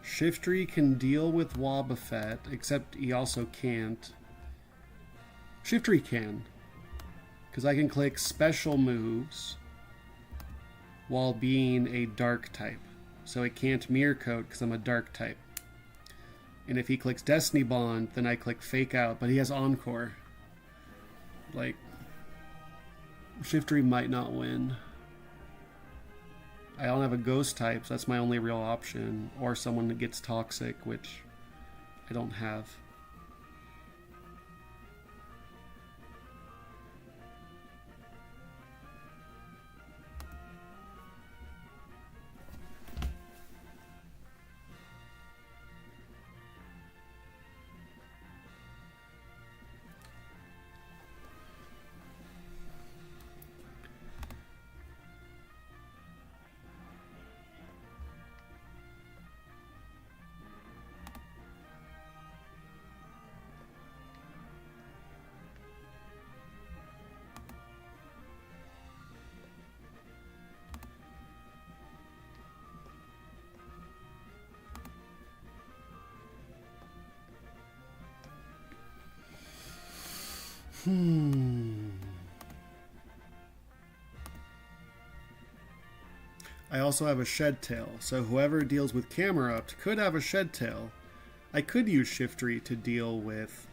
Shiftry can deal with Wobbuffet, except he also can't. Shiftry can. Because I can click special moves while being a dark type. So it can't mirror coat because I'm a dark type. And if he clicks Destiny Bond, then I click Fake Out, but he has Encore. Like, Shiftry might not win. I don't have a ghost type, so that's my only real option. Or someone that gets toxic, which I don't have. I also have a shed tail, so whoever deals with Camerupt could have a shed tail. I could use Shiftry to deal with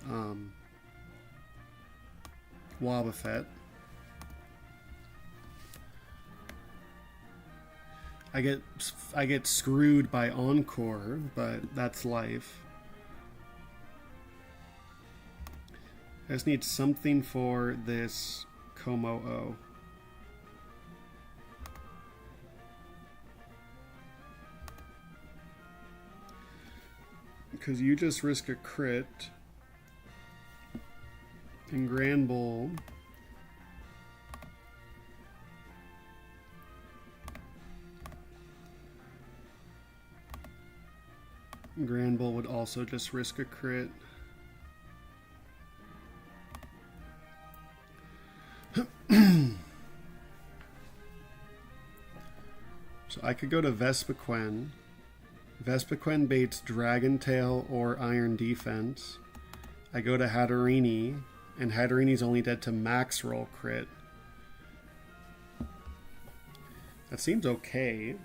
Wobbuffet. I get screwed by Encore, but that's life. I just need something for this Komo-O. Because you just risk a crit. And Grand Bull. Grand Bull would also just risk a crit. So I could go to Vespiquen. Vespiquen baits Dragon Tail or Iron Defense. I go to Hatterini, and Hatterini's only dead to max roll crit. That seems okay.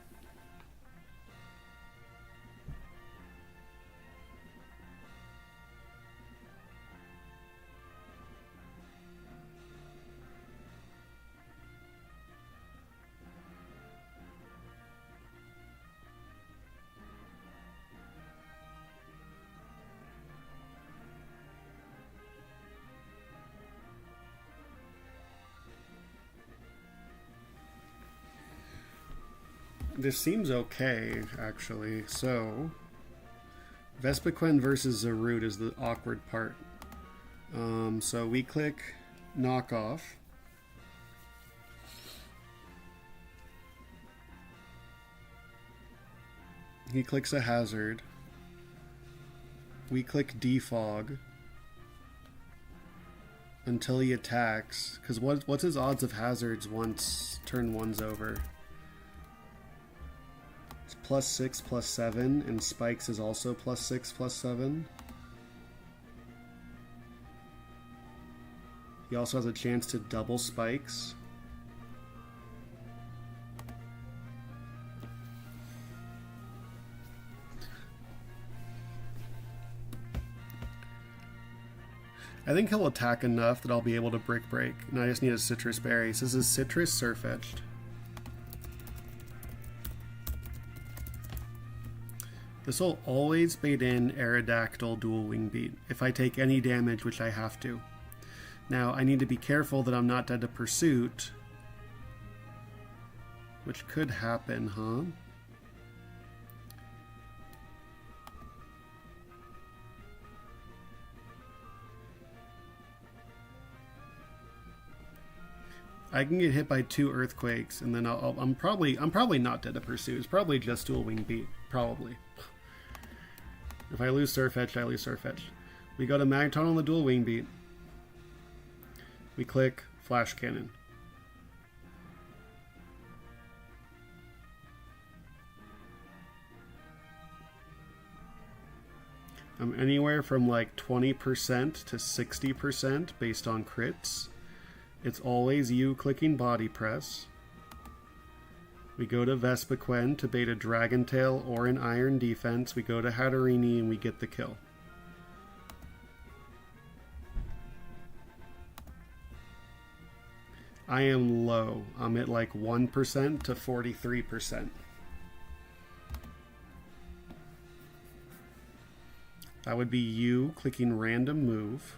This seems okay, actually. So, Vespiquen versus Zarut is the awkward part. So we click knockoff. He clicks a hazard. We click defog until he attacks. Because what's his odds of hazards once turn one's over? +6, +7, and Spikes is also +6, +7. He also has a chance to double Spikes. I think he'll attack enough that I'll be able to Brick Break, and I just need a Citrus Berry. So this is Citrus Surfetched. This will always bait in Aerodactyl Dual Wing Beat if I take any damage, which I have to. Now, I need to be careful that I'm not dead to Pursuit, which could happen, huh? I can get hit by 2 Earthquakes, and then I'm probably not dead to Pursuit. It's probably just Dual Wing Beat, probably. If I lose Surfetched, I lose Surfetched. We go to Magneton on the Dual Wing Beat. We click Flash Cannon. I'm anywhere from like 20% to 60% based on crits. It's always you clicking Body Press. We go to Vespiquen to bait a Dragon Tail or an Iron Defense. We go to Hatterini and we get the kill. I am low. I'm at like 1% to 43%. That would be you clicking Random Move.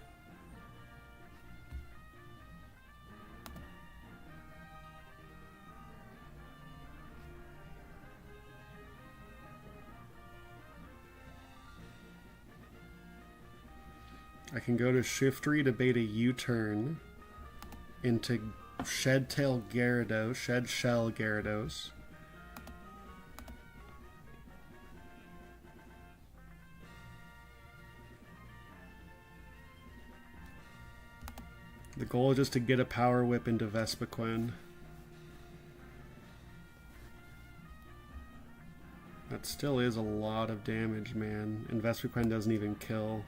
I can go to Shiftry to bait a U-turn into Shed Shell Gyarados. The goal is just to get a Power Whip into Vespiquen. That still is a lot of damage, man. And Vespiquen doesn't even kill.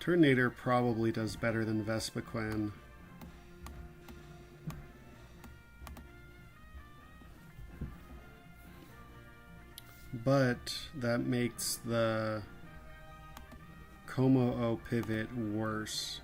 Turtonator probably does better than Vespiquen. But that makes the Como-O pivot worse.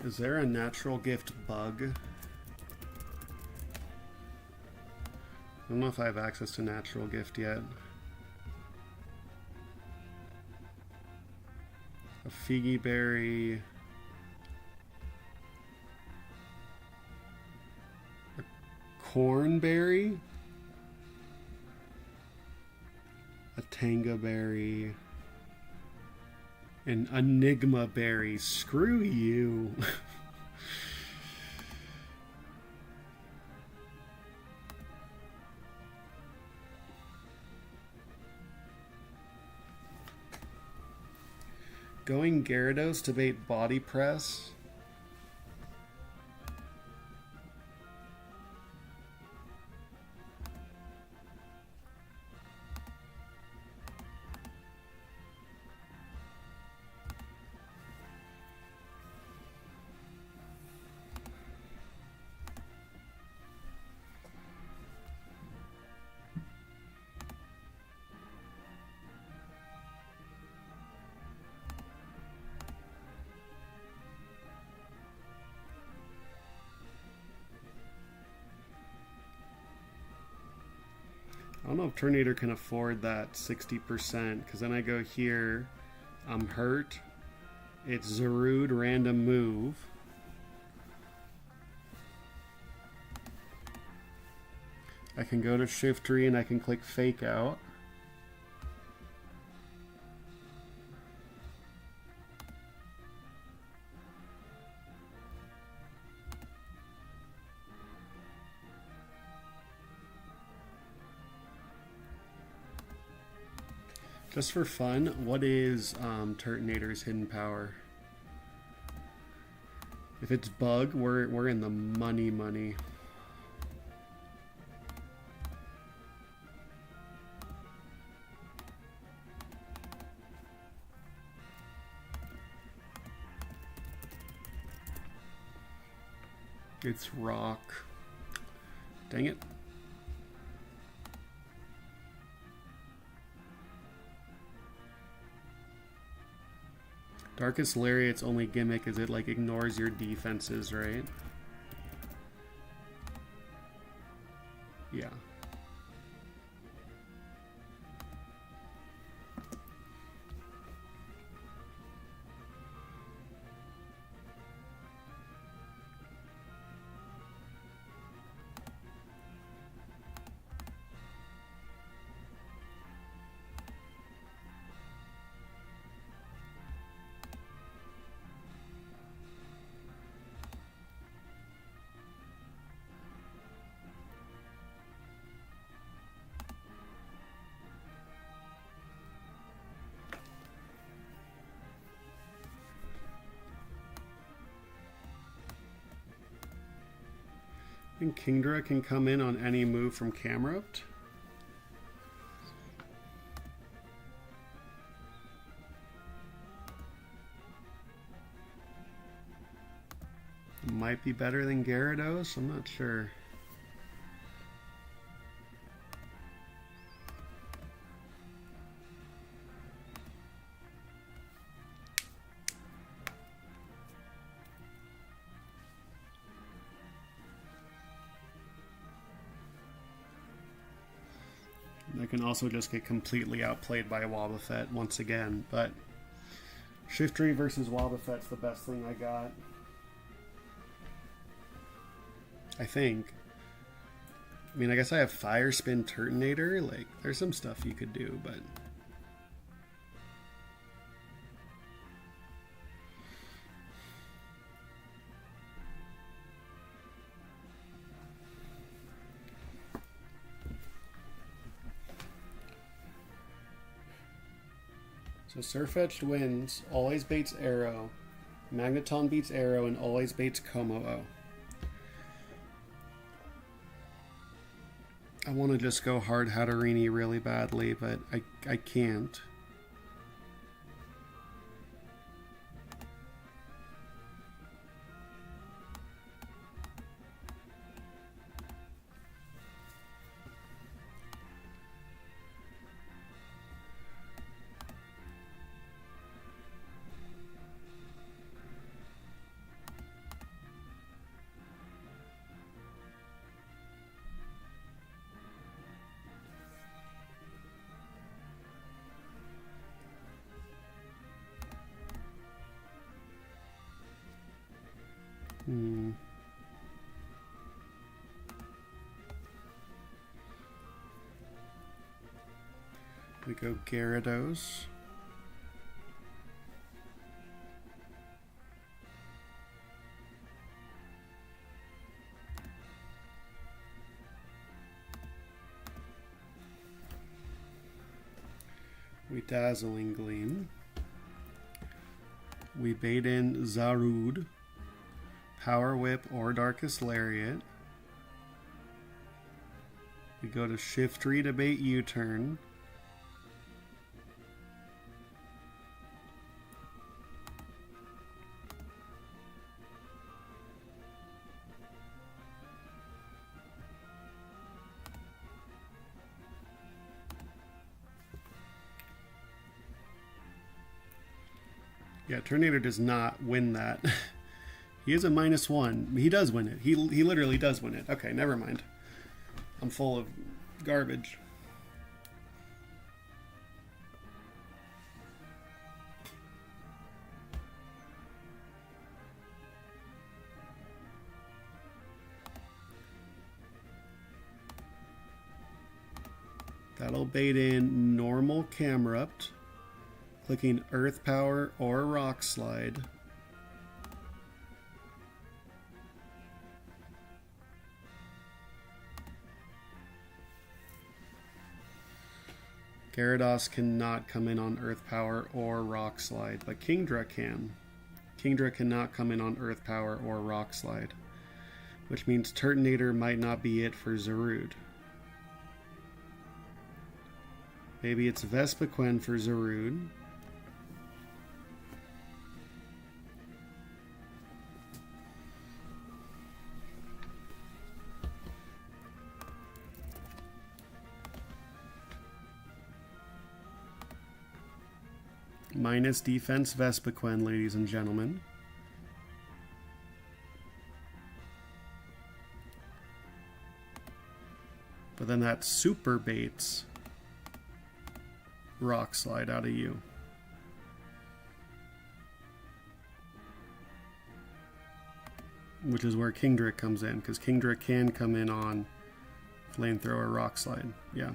Is there a natural gift bug? I don't know if I have access to natural gift yet. A figgy berry. A cornberry. A tanga berry. An enigma berry. Screw you. Going Gyarados to bait body press. I don't know if Turtonator can afford that 60%, because then I go here, I'm hurt, it's Zarude random move. I can go to Shiftry and I can click Fake Out. Just for fun, what is Turtonator's hidden power? If it's bug, we're in the money. It's rock. Dang it. Darkest Lariat's only gimmick is it like ignores your defenses, right? Yeah. I think Kingdra can come in on any move from Camerupt. Might be better than Gyarados, I'm not sure. I can also just get completely outplayed by Wobbuffet once again, but Shiftry versus Wobbuffet's the best thing I got. I think. I mean, I guess I have Fire Spin Turtonator. Like, there's some stuff you could do, but... So Sirfetch'd wins, always baits Arrow, Magneton beats Arrow, and always baits Komo-o. I want to just go hard Hatterini really badly, but I can't. We go Gyarados. We Dazzling Gleam. We bait in Zarude, Power Whip or Darkest Lariat. We go to Shiftry to bait U-turn. Yeah, Tornado does not win that. He is a -1. He does win it. He literally does win it. Okay, never mind. I'm full of garbage. That'll bait in normal Camerupt. Clicking Earth Power or Rock Slide. Gyarados cannot come in on Earth Power or Rock Slide, but Kingdra can. Kingdra cannot come in on Earth Power or Rock Slide, which means Turtonator might not be it for Zarude. Maybe it's Vespiquen for Zarude. Minus defense Vespiquen, ladies and gentlemen. But then that super baits Rock Slide out of you. Which is where Kingdra comes in, because Kingdra can come in on Flamethrower Rock Slide. Yeah.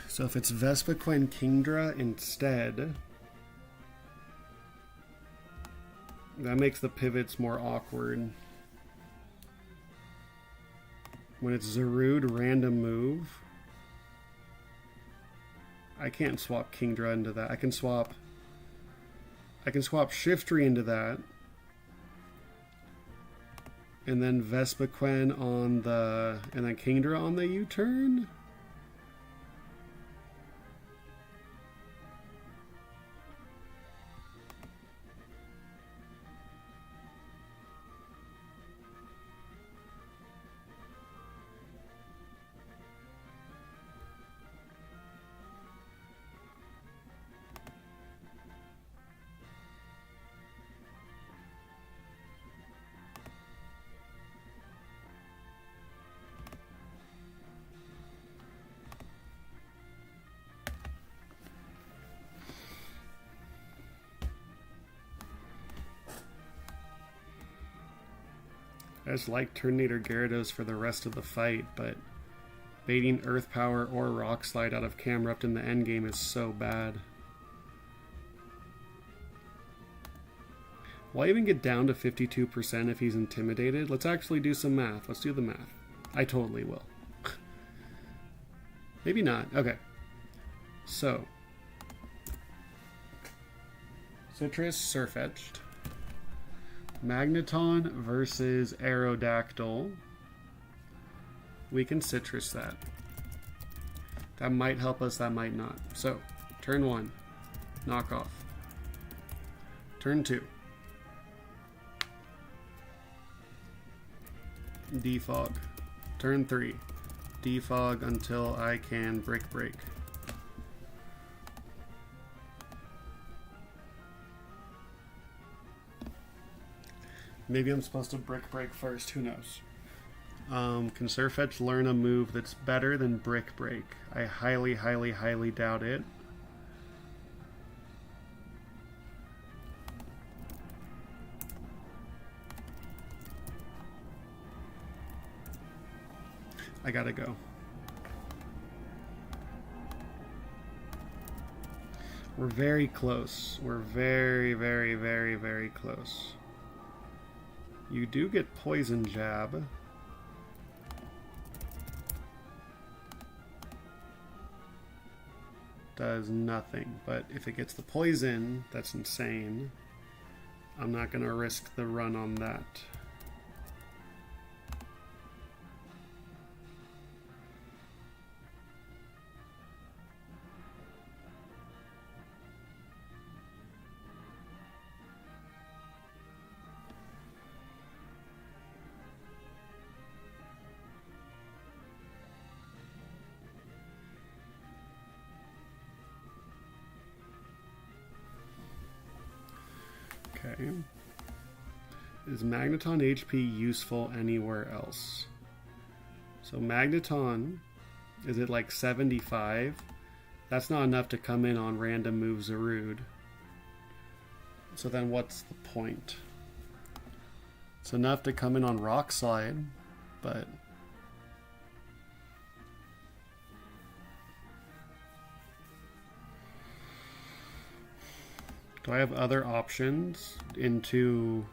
So if it's Vespiquen Kingdra instead, that makes the pivots more awkward. When it's Zarude random move, I can't swap Kingdra into that. I can swap Shiftry into that. And then Vespiquen on the, and then Kingdra on the U-turn? I just like Turtonator Gyarados for the rest of the fight, but baiting Earth Power or Rock Slide out of Camerupt in the endgame is so bad. Will I even get down to 52% if he's intimidated? Let's actually do some math. Let's do the math. I totally will. Maybe not. Okay. So, Citrus Surfetched. Magneton versus Aerodactyl. We can Citrus that. That might help us, that might not. So, turn 1, knock off. Turn 2. Defog. Turn 3. Defog until I can Brick Break. Maybe I'm supposed to Brick Break first, who knows? Can Surfetch learn a move that's better than Brick Break? I highly, highly, highly doubt it. I gotta go. We're very close. We're very, very, very, very close. You do get Poison Jab. Does nothing, but if it gets the poison, that's insane. I'm not gonna risk the run on that. Okay. Is Magneton HP useful anywhere else? So Magneton, is it like 75? That's not enough to come in on random moves Zarude. So then what's the point? It's enough to come in on Rock Slide, but... do I have other options into...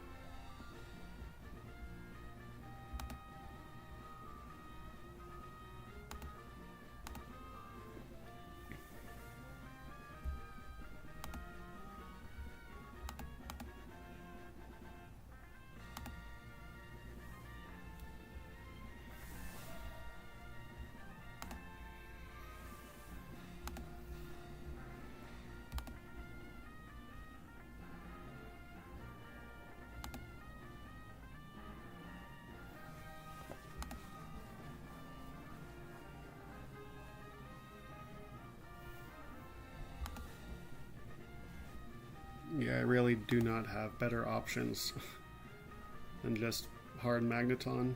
yeah, I really do not have better options than just hard Magneton.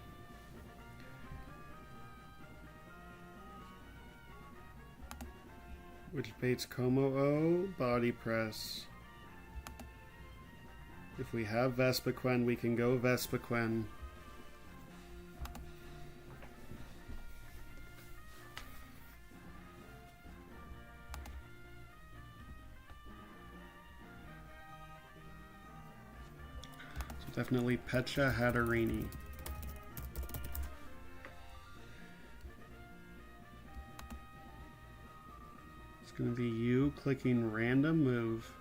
Which baits Como-O? Body Press. If we have Vespiquen, we can go Vespiquen. Definitely Pecha Hatterini. It's going to be you clicking random move.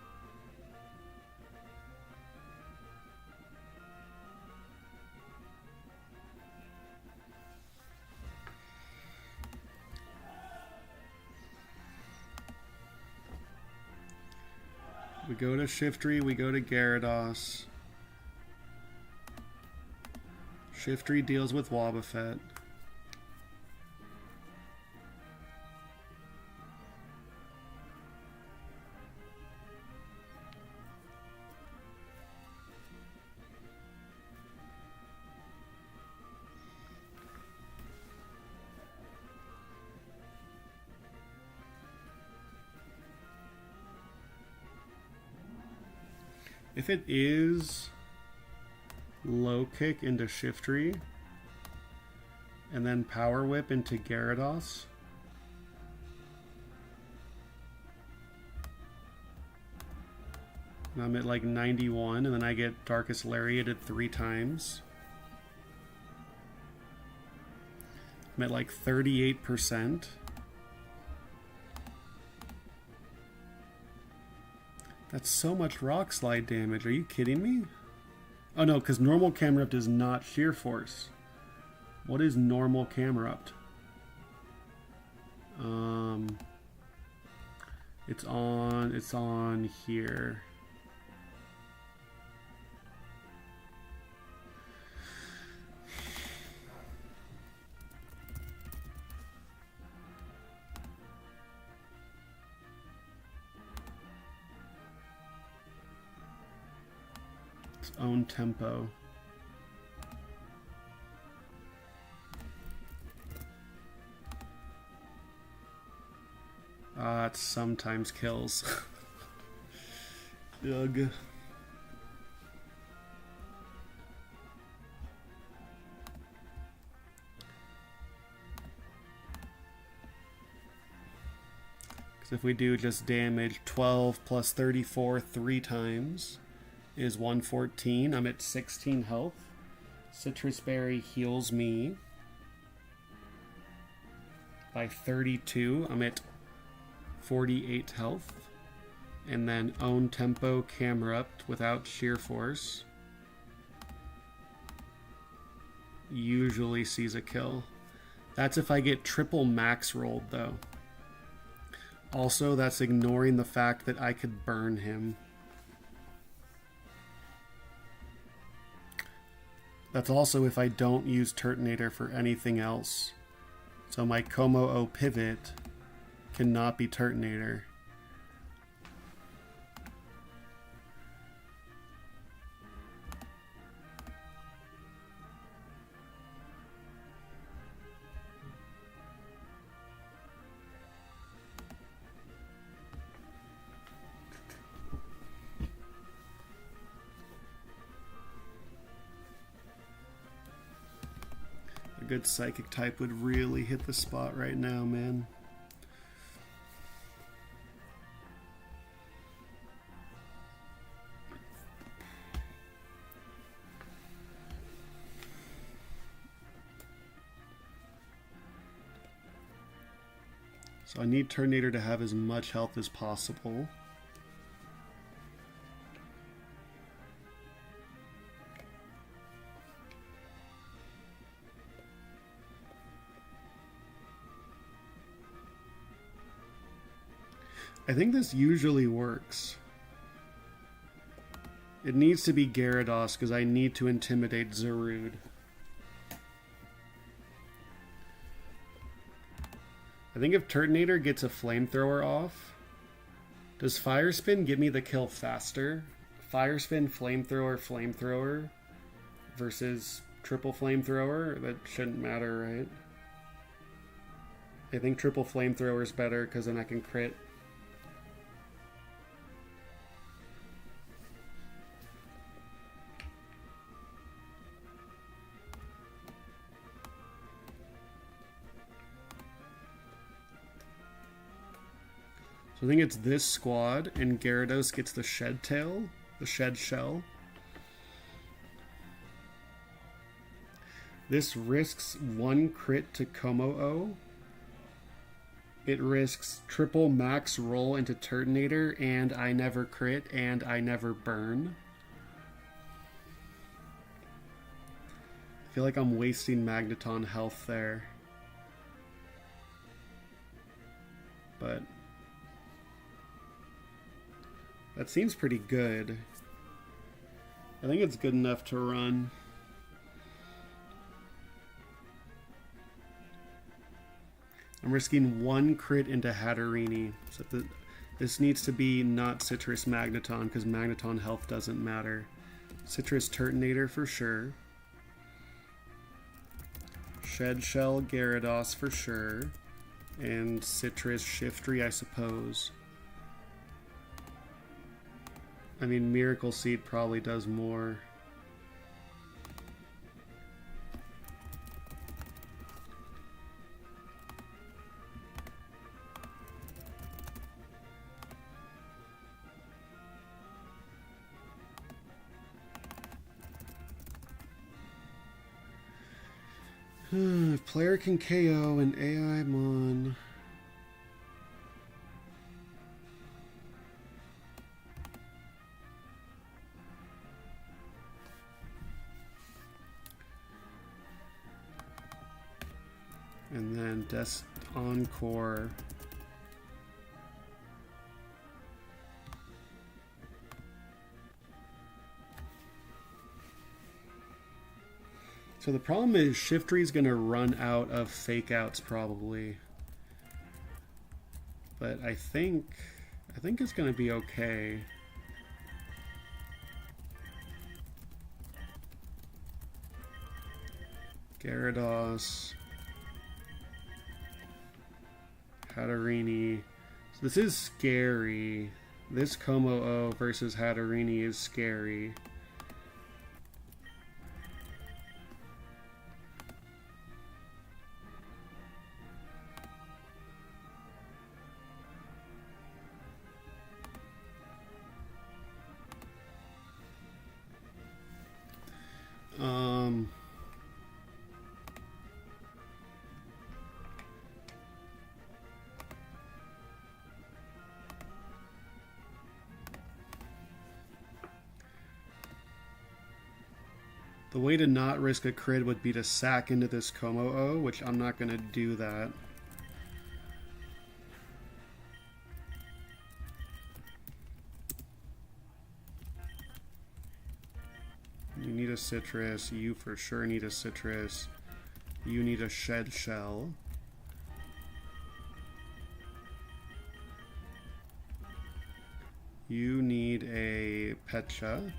We go to Shiftry, we go to Gyarados. Shiftry deals with Wobbuffet. If it is Low kick into Shiftry, and then power whip into Gyarados. And I'm at like 91, and then I get Darkest Lariated 3 times. I'm at like 38%. That's so much Rock Slide damage. Are you kidding me? Oh no, because normal Camerupt is not Sheer Force. What is normal Camerupt? It's on here. Its own tempo. It sometimes kills. Ugh. Because if we do just damage, 12 plus 34 3 times is 114. I'm at 16 health. Citrus Berry heals me by 32. I'm at 48 health. And then Own Tempo Camerupt without Sheer Force usually sees a kill. That's if I get triple max rolled though. Also, that's ignoring the fact that I could burn him. That's also if I don't use Turtonator for anything else. So my Como-O pivot cannot be Turtonator. A good Psychic type would really hit the spot right now, man. So I need Turtonator to have as much health as possible. I think this usually works. It needs to be Gyarados because I need to intimidate Zarude. I think if Turtonator gets a Flamethrower off, does Fire Spin give me the kill faster? Fire Spin, Flamethrower versus triple Flamethrower? That shouldn't matter, right? I think triple Flamethrower is better because then I can crit. So I think it's this squad, and Gyarados gets the Shed Tail, the Shed Shell. This risks 1 crit to Como-O. It risks triple max roll into Turtonator, and I never crit, and I never burn. I feel like I'm wasting Magneton health there. But that seems pretty good. I think it's good enough to run. I'm risking 1 crit into Hatterini. So this needs to be not Citrus Magneton because Magneton health doesn't matter. Citrus Turtonator for sure. Shed Shell Gyarados for sure. And Citrus Shiftry, I suppose. I mean, Miracle Seed probably does more. If player can KO an AI mon. And then Des Encore. So the problem is Shiftry's gonna run out of fake outs probably. But I think it's gonna be okay. Gyarados. Hatterini. So this is scary. This Como-O versus Hatterini is scary. The way to not risk a crit would be to sack into this Como-O, which I'm not going to do that. You need a citrus. You for sure need a citrus. You need a shed shell. You need a Pecha.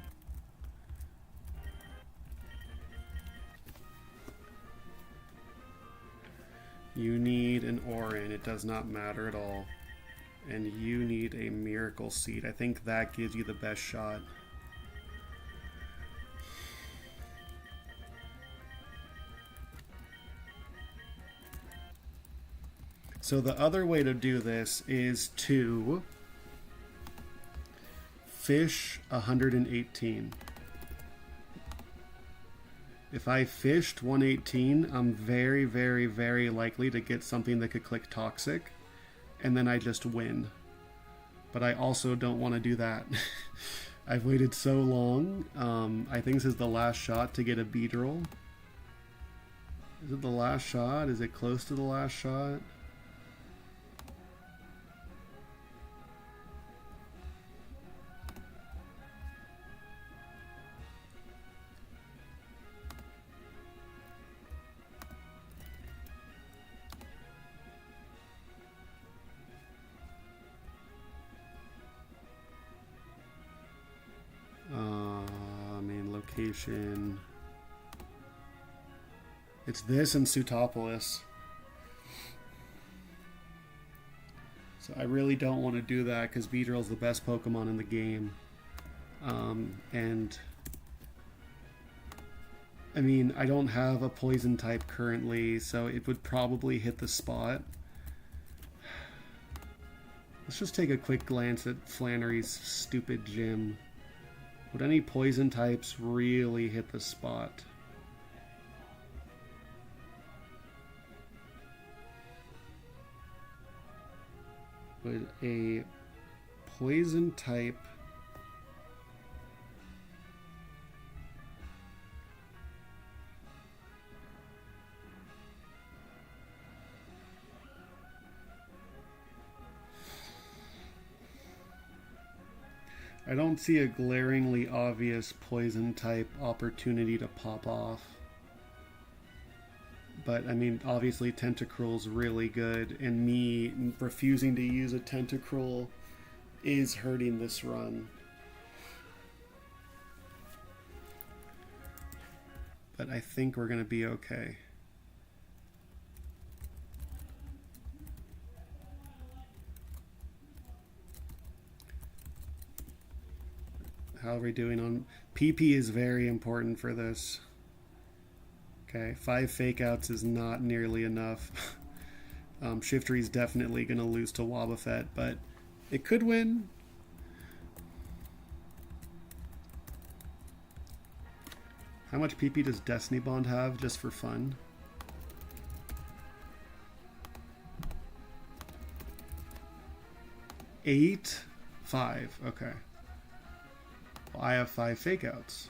You need an Orin, it does not matter at all. And you need a Miracle Seed. I think that gives you the best shot. So the other way to do this is to fish 118. If I fished 118, I'm very, very, very likely to get something that could click Toxic, and then I just win. But I also don't want to do that. I've waited so long. I think this is the last shot to get a Beedrill. Is it the last shot? Is it close to the last shot? Location. It's this and Sutopolis. So I really don't want to do that because Beedrill's the best Pokemon in the game. And I mean, I don't have a poison type currently, so it would probably hit the spot. Let's just take a quick glance at Flannery's stupid gym. Would any poison types really hit the spot? Would a poison type I don't see a glaringly obvious poison type opportunity to pop off. But I mean, obviously Tentacruel's really good, and me refusing to use a Tentacruel is hurting this run. But I think we're going to be okay. How are we doing on... PP is very important for this. Okay, 5 fake outs is not nearly enough. Shiftry's definitely going to lose to Wobbuffet, but it could win. How much PP does Destiny Bond have, just for fun? 8, 5. Okay. Well, I have 5 fake outs.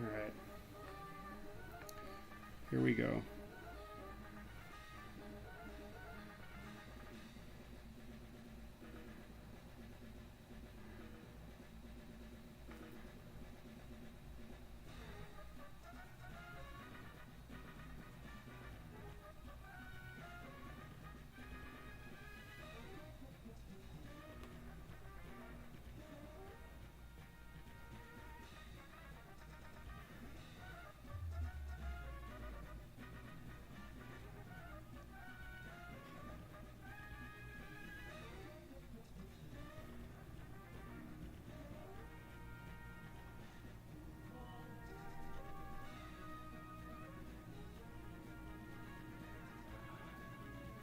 All right. Here we go.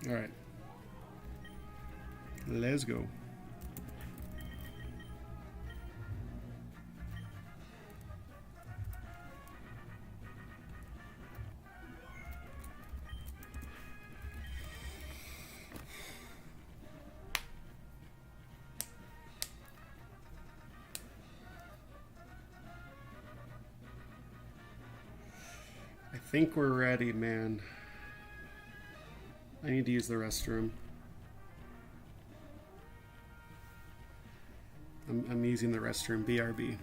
All right. Let's go. I think we're ready, man. I need to use the restroom. I'm using the restroom. BRB.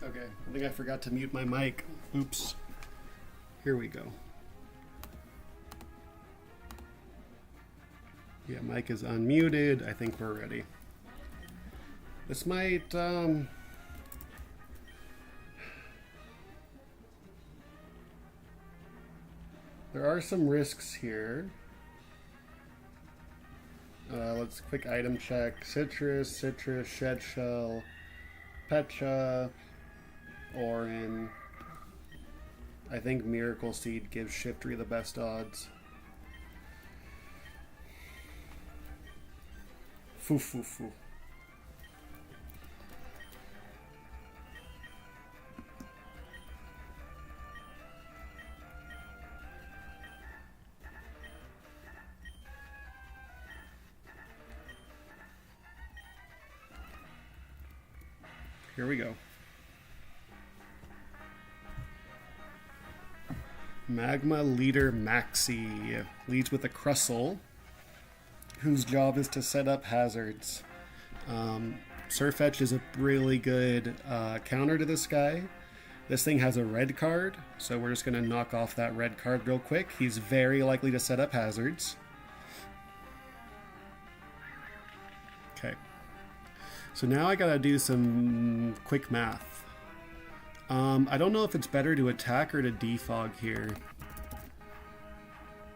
Okay, I think I forgot to mute my mic. Oops. Here we go. Yeah, mic is unmuted. I think we're ready. This might, there are some risks here. Let's quick item check. Citrus, Shed Shell, Pecha, Orin. I think Miracle Seed gives Shiftry the best odds. Foo, foo, foo. Here we go. Magma Leader Maxie leads with a Crustle, whose job is to set up hazards. Surfetch is a really good counter to this guy. This thing has a red card, so we're just going to knock off that red card real quick. He's very likely to set up hazards. Okay. So now I gotta do some quick math. I don't know if it's better to attack or to defog here.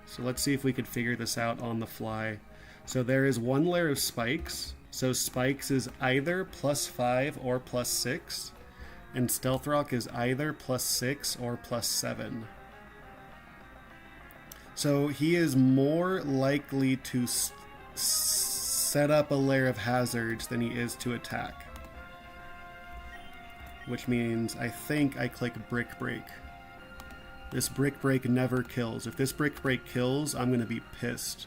So let's see if we could figure this out on the fly. So there is one layer of spikes. So spikes is either +5 or +6. And Stealth Rock is either +6 or +7. So he is more likely to set up a layer of hazards than he is to attack. Which means I think I click Brick Break. This Brick Break never kills. If this Brick Break kills, I'm going to be pissed.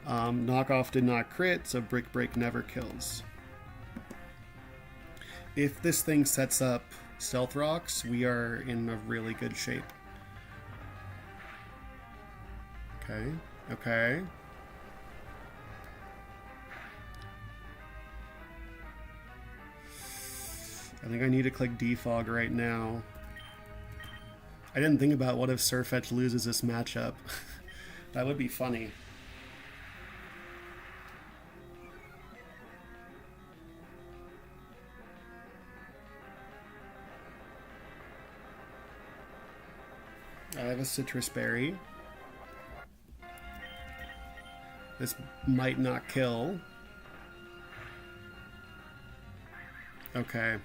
Knockoff did not crit, so Brick Break never kills. If this thing sets up Stealth Rocks, we are in a really good shape. Okay, okay. I think I need to click defog right now. I didn't think about what if Surfetch loses this matchup. That would be funny. I have a Citrus Berry. This might not kill. Okay.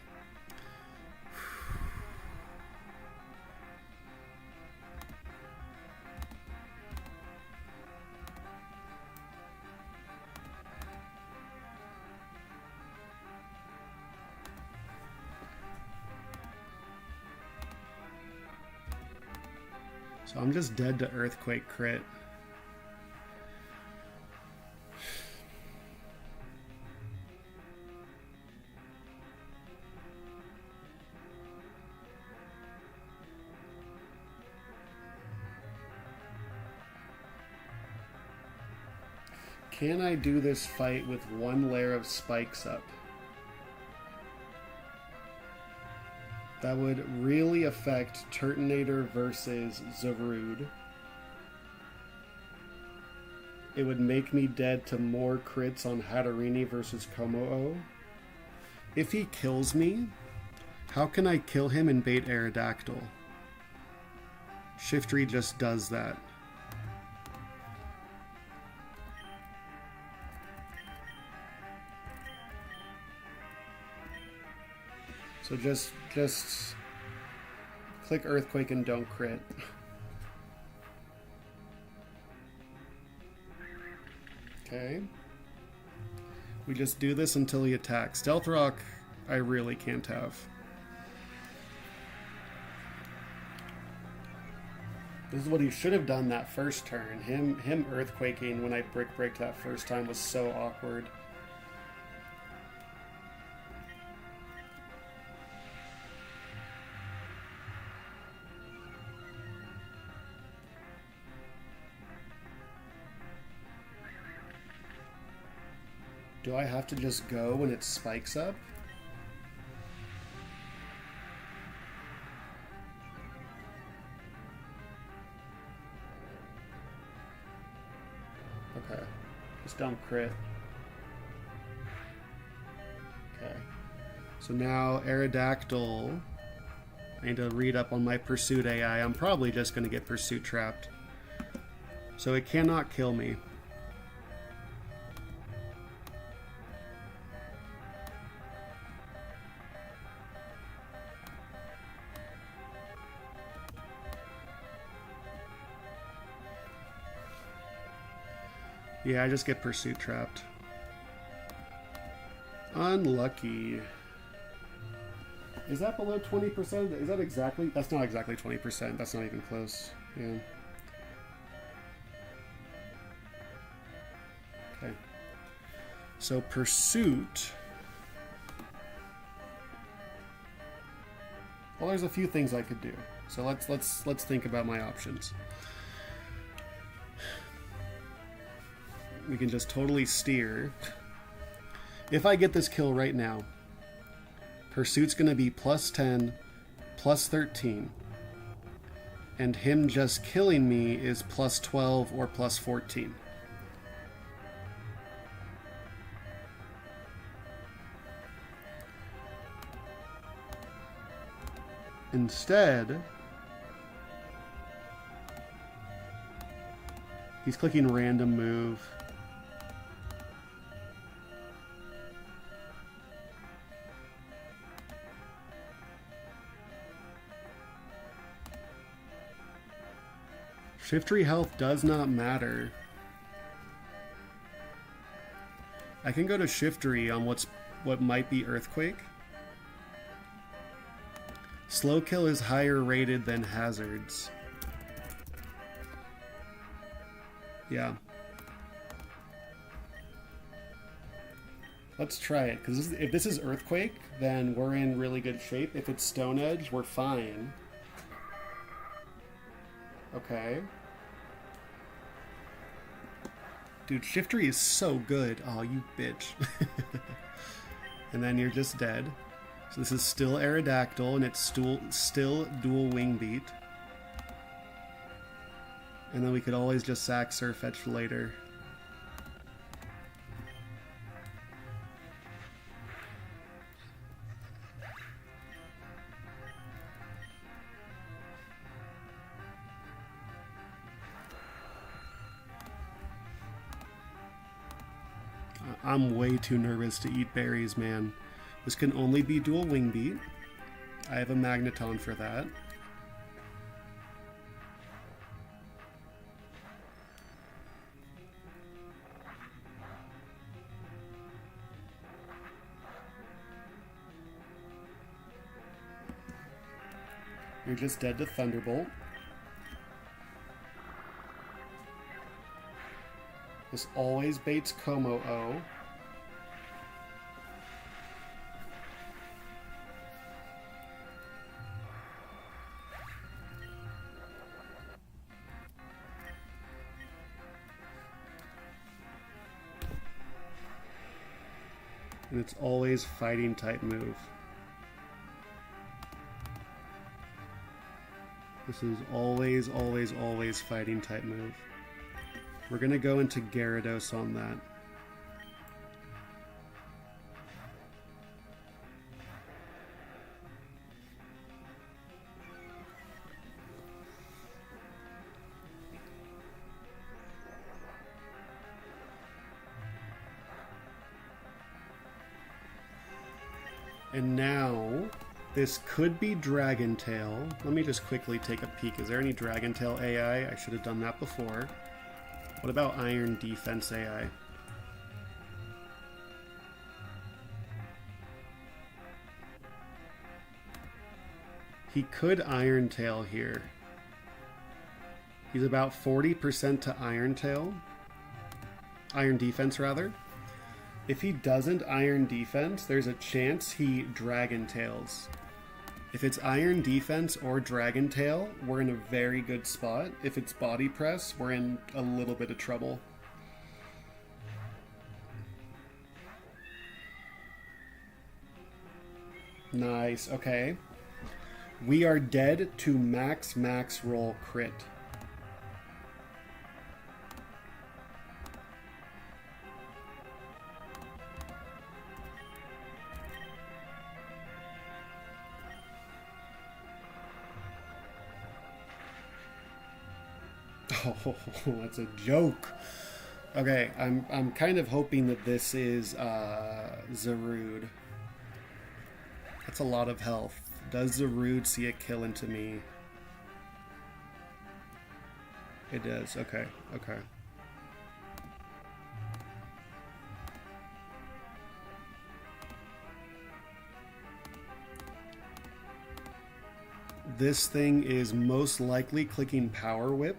So I'm just dead to Earthquake crit. Can I do this fight with one layer of spikes up? That would really affect Turtonator versus Zarude. It would make me dead to more crits on Hatterene versus Komo-o. If he kills me, how can I kill him and bait Aerodactyl? Shiftry just does that. So just click Earthquake and don't crit. Okay. We just do this until he attacks. Stealth Rock, I really can't have. This is what he should have done that first turn. Him Earthquaking when I Brick Breaked that first time was so awkward. Do I have to just go when it spikes up? Okay. Just don't crit. Okay. So now Aerodactyl. I need to read up on my Pursuit AI. I'm probably just going to get Pursuit trapped. So it cannot kill me. Yeah, I just get Pursuit trapped. Unlucky. Is that below 20%? Is that exactly? That's not exactly 20%. That's not even close. Yeah. Okay. So pursuit. Well, there's a few things I could do. So let's think about my options. We can just totally steer. If I get this kill right now, pursuit's going to be +10, +13. And him just killing me is +12 or +14. Instead, he's clicking random move. Shift tree health does not matter. I can go to shift tree on what might be earthquake. Slow kill is higher rated than hazards. Yeah. Let's try it, because if this is earthquake, then we're in really good shape. If it's stone edge, we're fine. Okay. Dude, shift tree is so good. Oh, you bitch. And then you're just dead. So this is still Aerodactyl, and it's still dual wing beat. And then we could always just sack Surfetch later. I'm way too nervous to eat berries, man. This can only be dual wing beat. I have a magneton for that. You're just dead to Thunderbolt. This always baits Como-O. And it's always fighting type move. This is always, always, always fighting type move. We're going to go into Gyarados on that. And now, this could be Dragon Tail. Let me just quickly take a peek. Is there any Dragon Tail AI? I should have done that before. What about Iron Defense AI? He could Iron Tail here. He's about 40% to Iron Tail. Iron Defense, rather. If he doesn't Iron Defense, there's a chance he Dragon Tails. If it's Iron Defense or Dragon Tail, we're in a very good spot. If it's Body Press, we're in a little bit of trouble. Nice, okay. We are dead to max roll crit. Oh, that's a joke. Okay, I'm kind of hoping that this is Zarude. That's a lot of health. Does Zarude see a kill into me? It does. Okay, okay. this thing is most likely clicking Power Whip.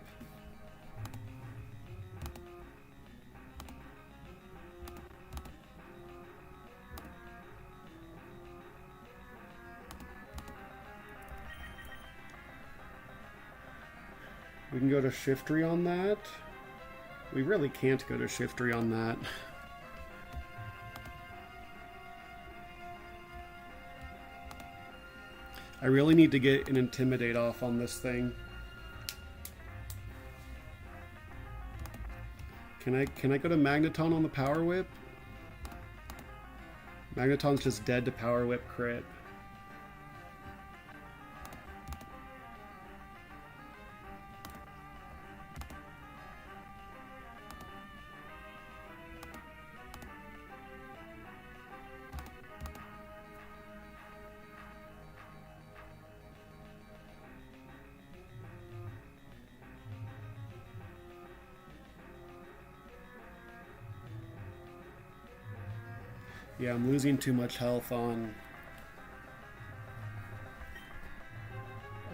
We can go to Shiftry on that. We really can't go to Shiftry on that. I really need to get an Intimidate off on this thing. Can I go to Magneton on the Power Whip? Magneton's just dead to Power Whip crit. Yeah, I'm losing too much health on...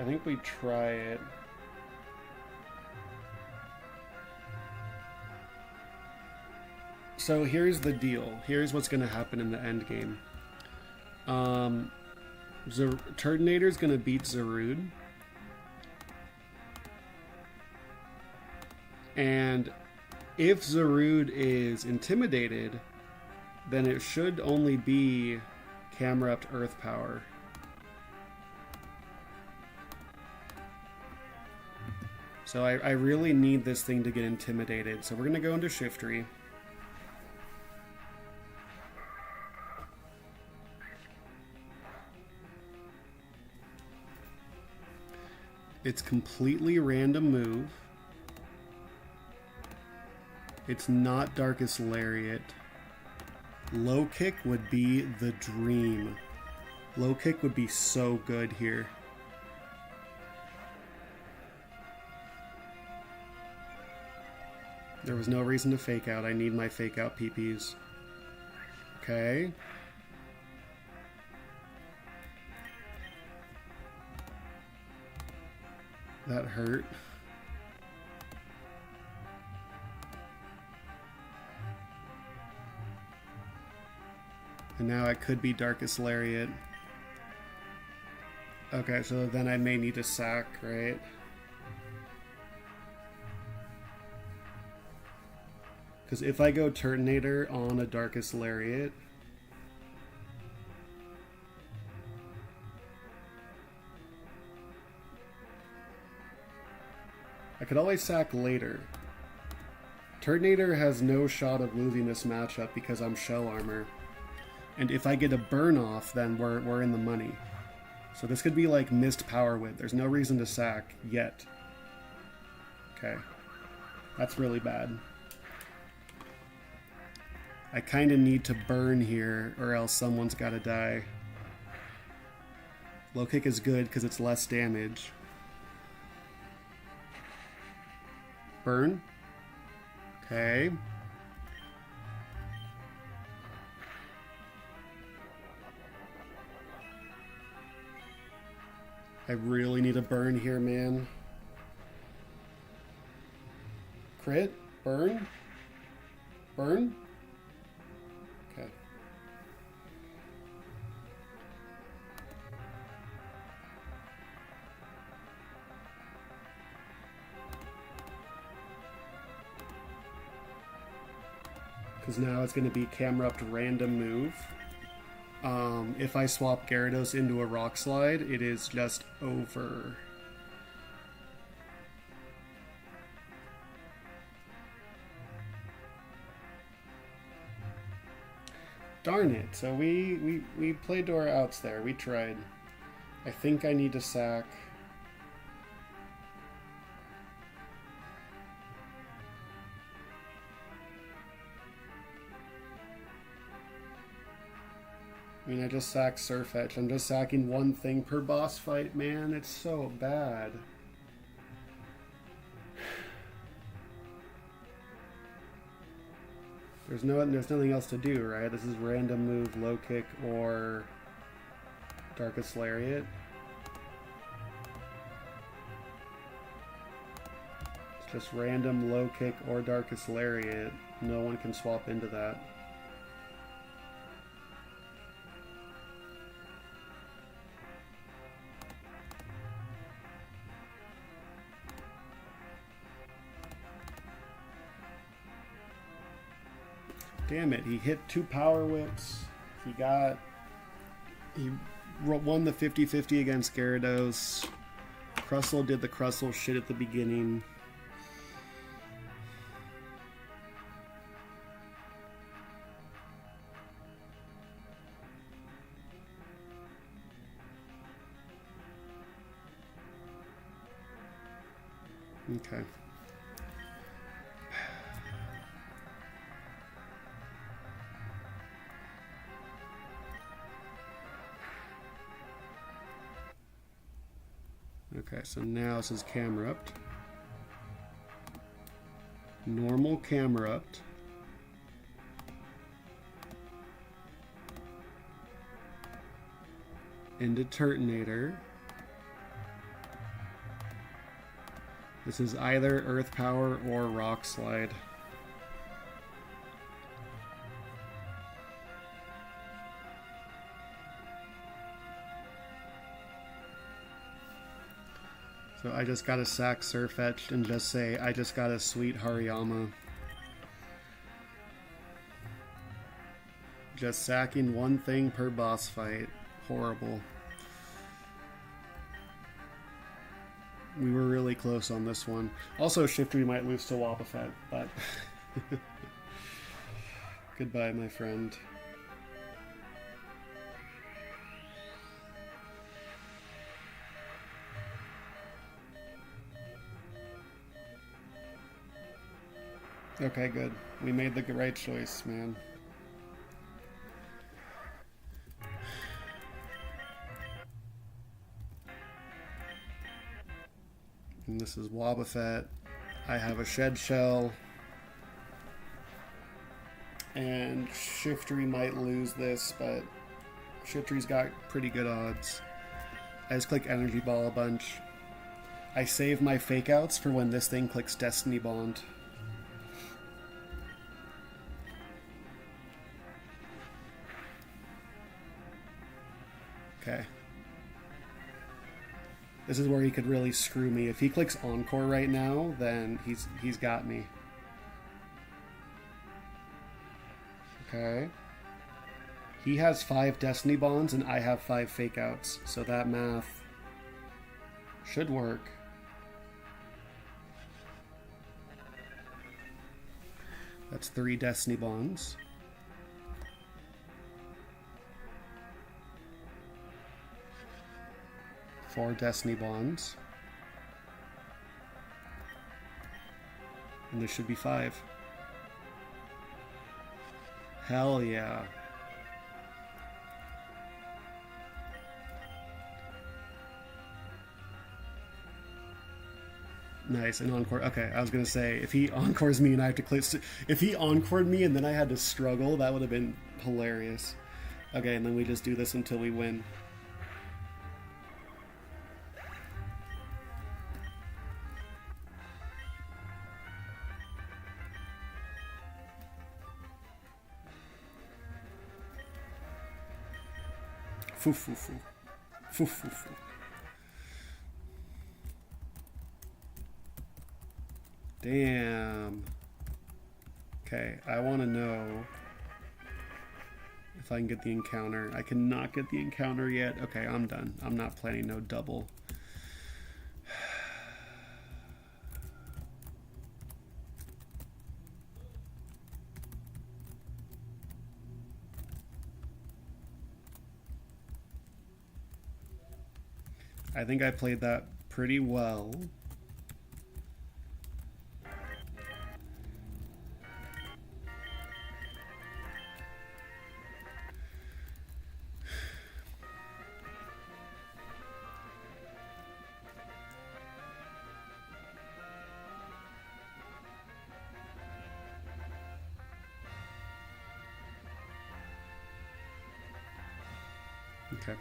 I think we try it. So here's the deal. Here's what's going to happen in the end game. Turtonator's going to beat Zarude. And if Zarude is intimidated, then it should only be Camera Up to Earth Power. So I really need this thing to get intimidated. So we're going to go into Shiftry. It's completely random move. It's not Darkest Lariat. Low kick would be the dream. Low kick would be so good here. There was no reason to fake out. I need my fake out PPs. Okay. That hurt. And now I could be Darkest Lariat. Okay, so then I may need to sack, right? Because if I go Turtonator on a Darkest Lariat... I could always sack later. Turtonator has no shot of losing this matchup because I'm Shell Armor. And if I get a burn off, then we're in the money. So this could be like missed Power Whip. There's no reason to sack yet. Okay. That's really bad. I kind of need to burn here or else someone's got to die. Low kick is good because it's less damage. Burn. Okay. I really need a burn here, man. Crit? Burn? Burn? Okay. Because now it's going to be Camera Up to random move. If I swap Gyarados into a Rock Slide, it is just over. Darn it. So we played to our outs there. We tried. I think I need to sack. I mean, I just sacked Surf Edge. I'm just sacking one thing per boss fight, man. It's so bad. There's nothing else to do, right? This is random move, low kick, or Darkest Lariat. Just random low kick or darkest lariat. No one can swap into that. Damn it, he hit 2 power whips. He won the 50-50 against Gyarados. Crustle did the Crustle shit at the beginning. Okay. Okay, so now this is Camerupt. Normal Camerupt. Into Turtonator. This is either Earth Power or Rock Slide. So I just got a sack Surfetched and just say, I just got a sweet Hariyama. Just sacking one thing per boss fight. Horrible. We were really close on this one. Also, Shiftry might lose to Wobbuffet, but... Goodbye, my friend. Okay, good. We made the right choice, man. And this is Wobbuffet. I have a Shed Shell. And Shiftry might lose this, but Shiftry's got pretty good odds. I just click Energy Ball a bunch. I save my fake outs for when this thing clicks Destiny Bond. Okay. This is where he could really screw me. If he clicks Encore right now, then he's got me. Okay. He has 5 Destiny Bonds and I have 5 Fake Outs, so that math should work. That's 3 Destiny Bonds. Four Destiny Bonds. And there should be 5. Hell yeah. Nice, and Encore. Okay, I was gonna say, if he Encores me and I have to click... If he Encored me and then I had to struggle, that would have been hilarious. Okay, and then we just do this until we win. Foo foo foo. Foo foo foo. Damn. Okay, I want to know if I can get the encounter. I cannot get the encounter yet. Okay, I'm done. I'm not planning no double. I think I played that pretty well. Okay.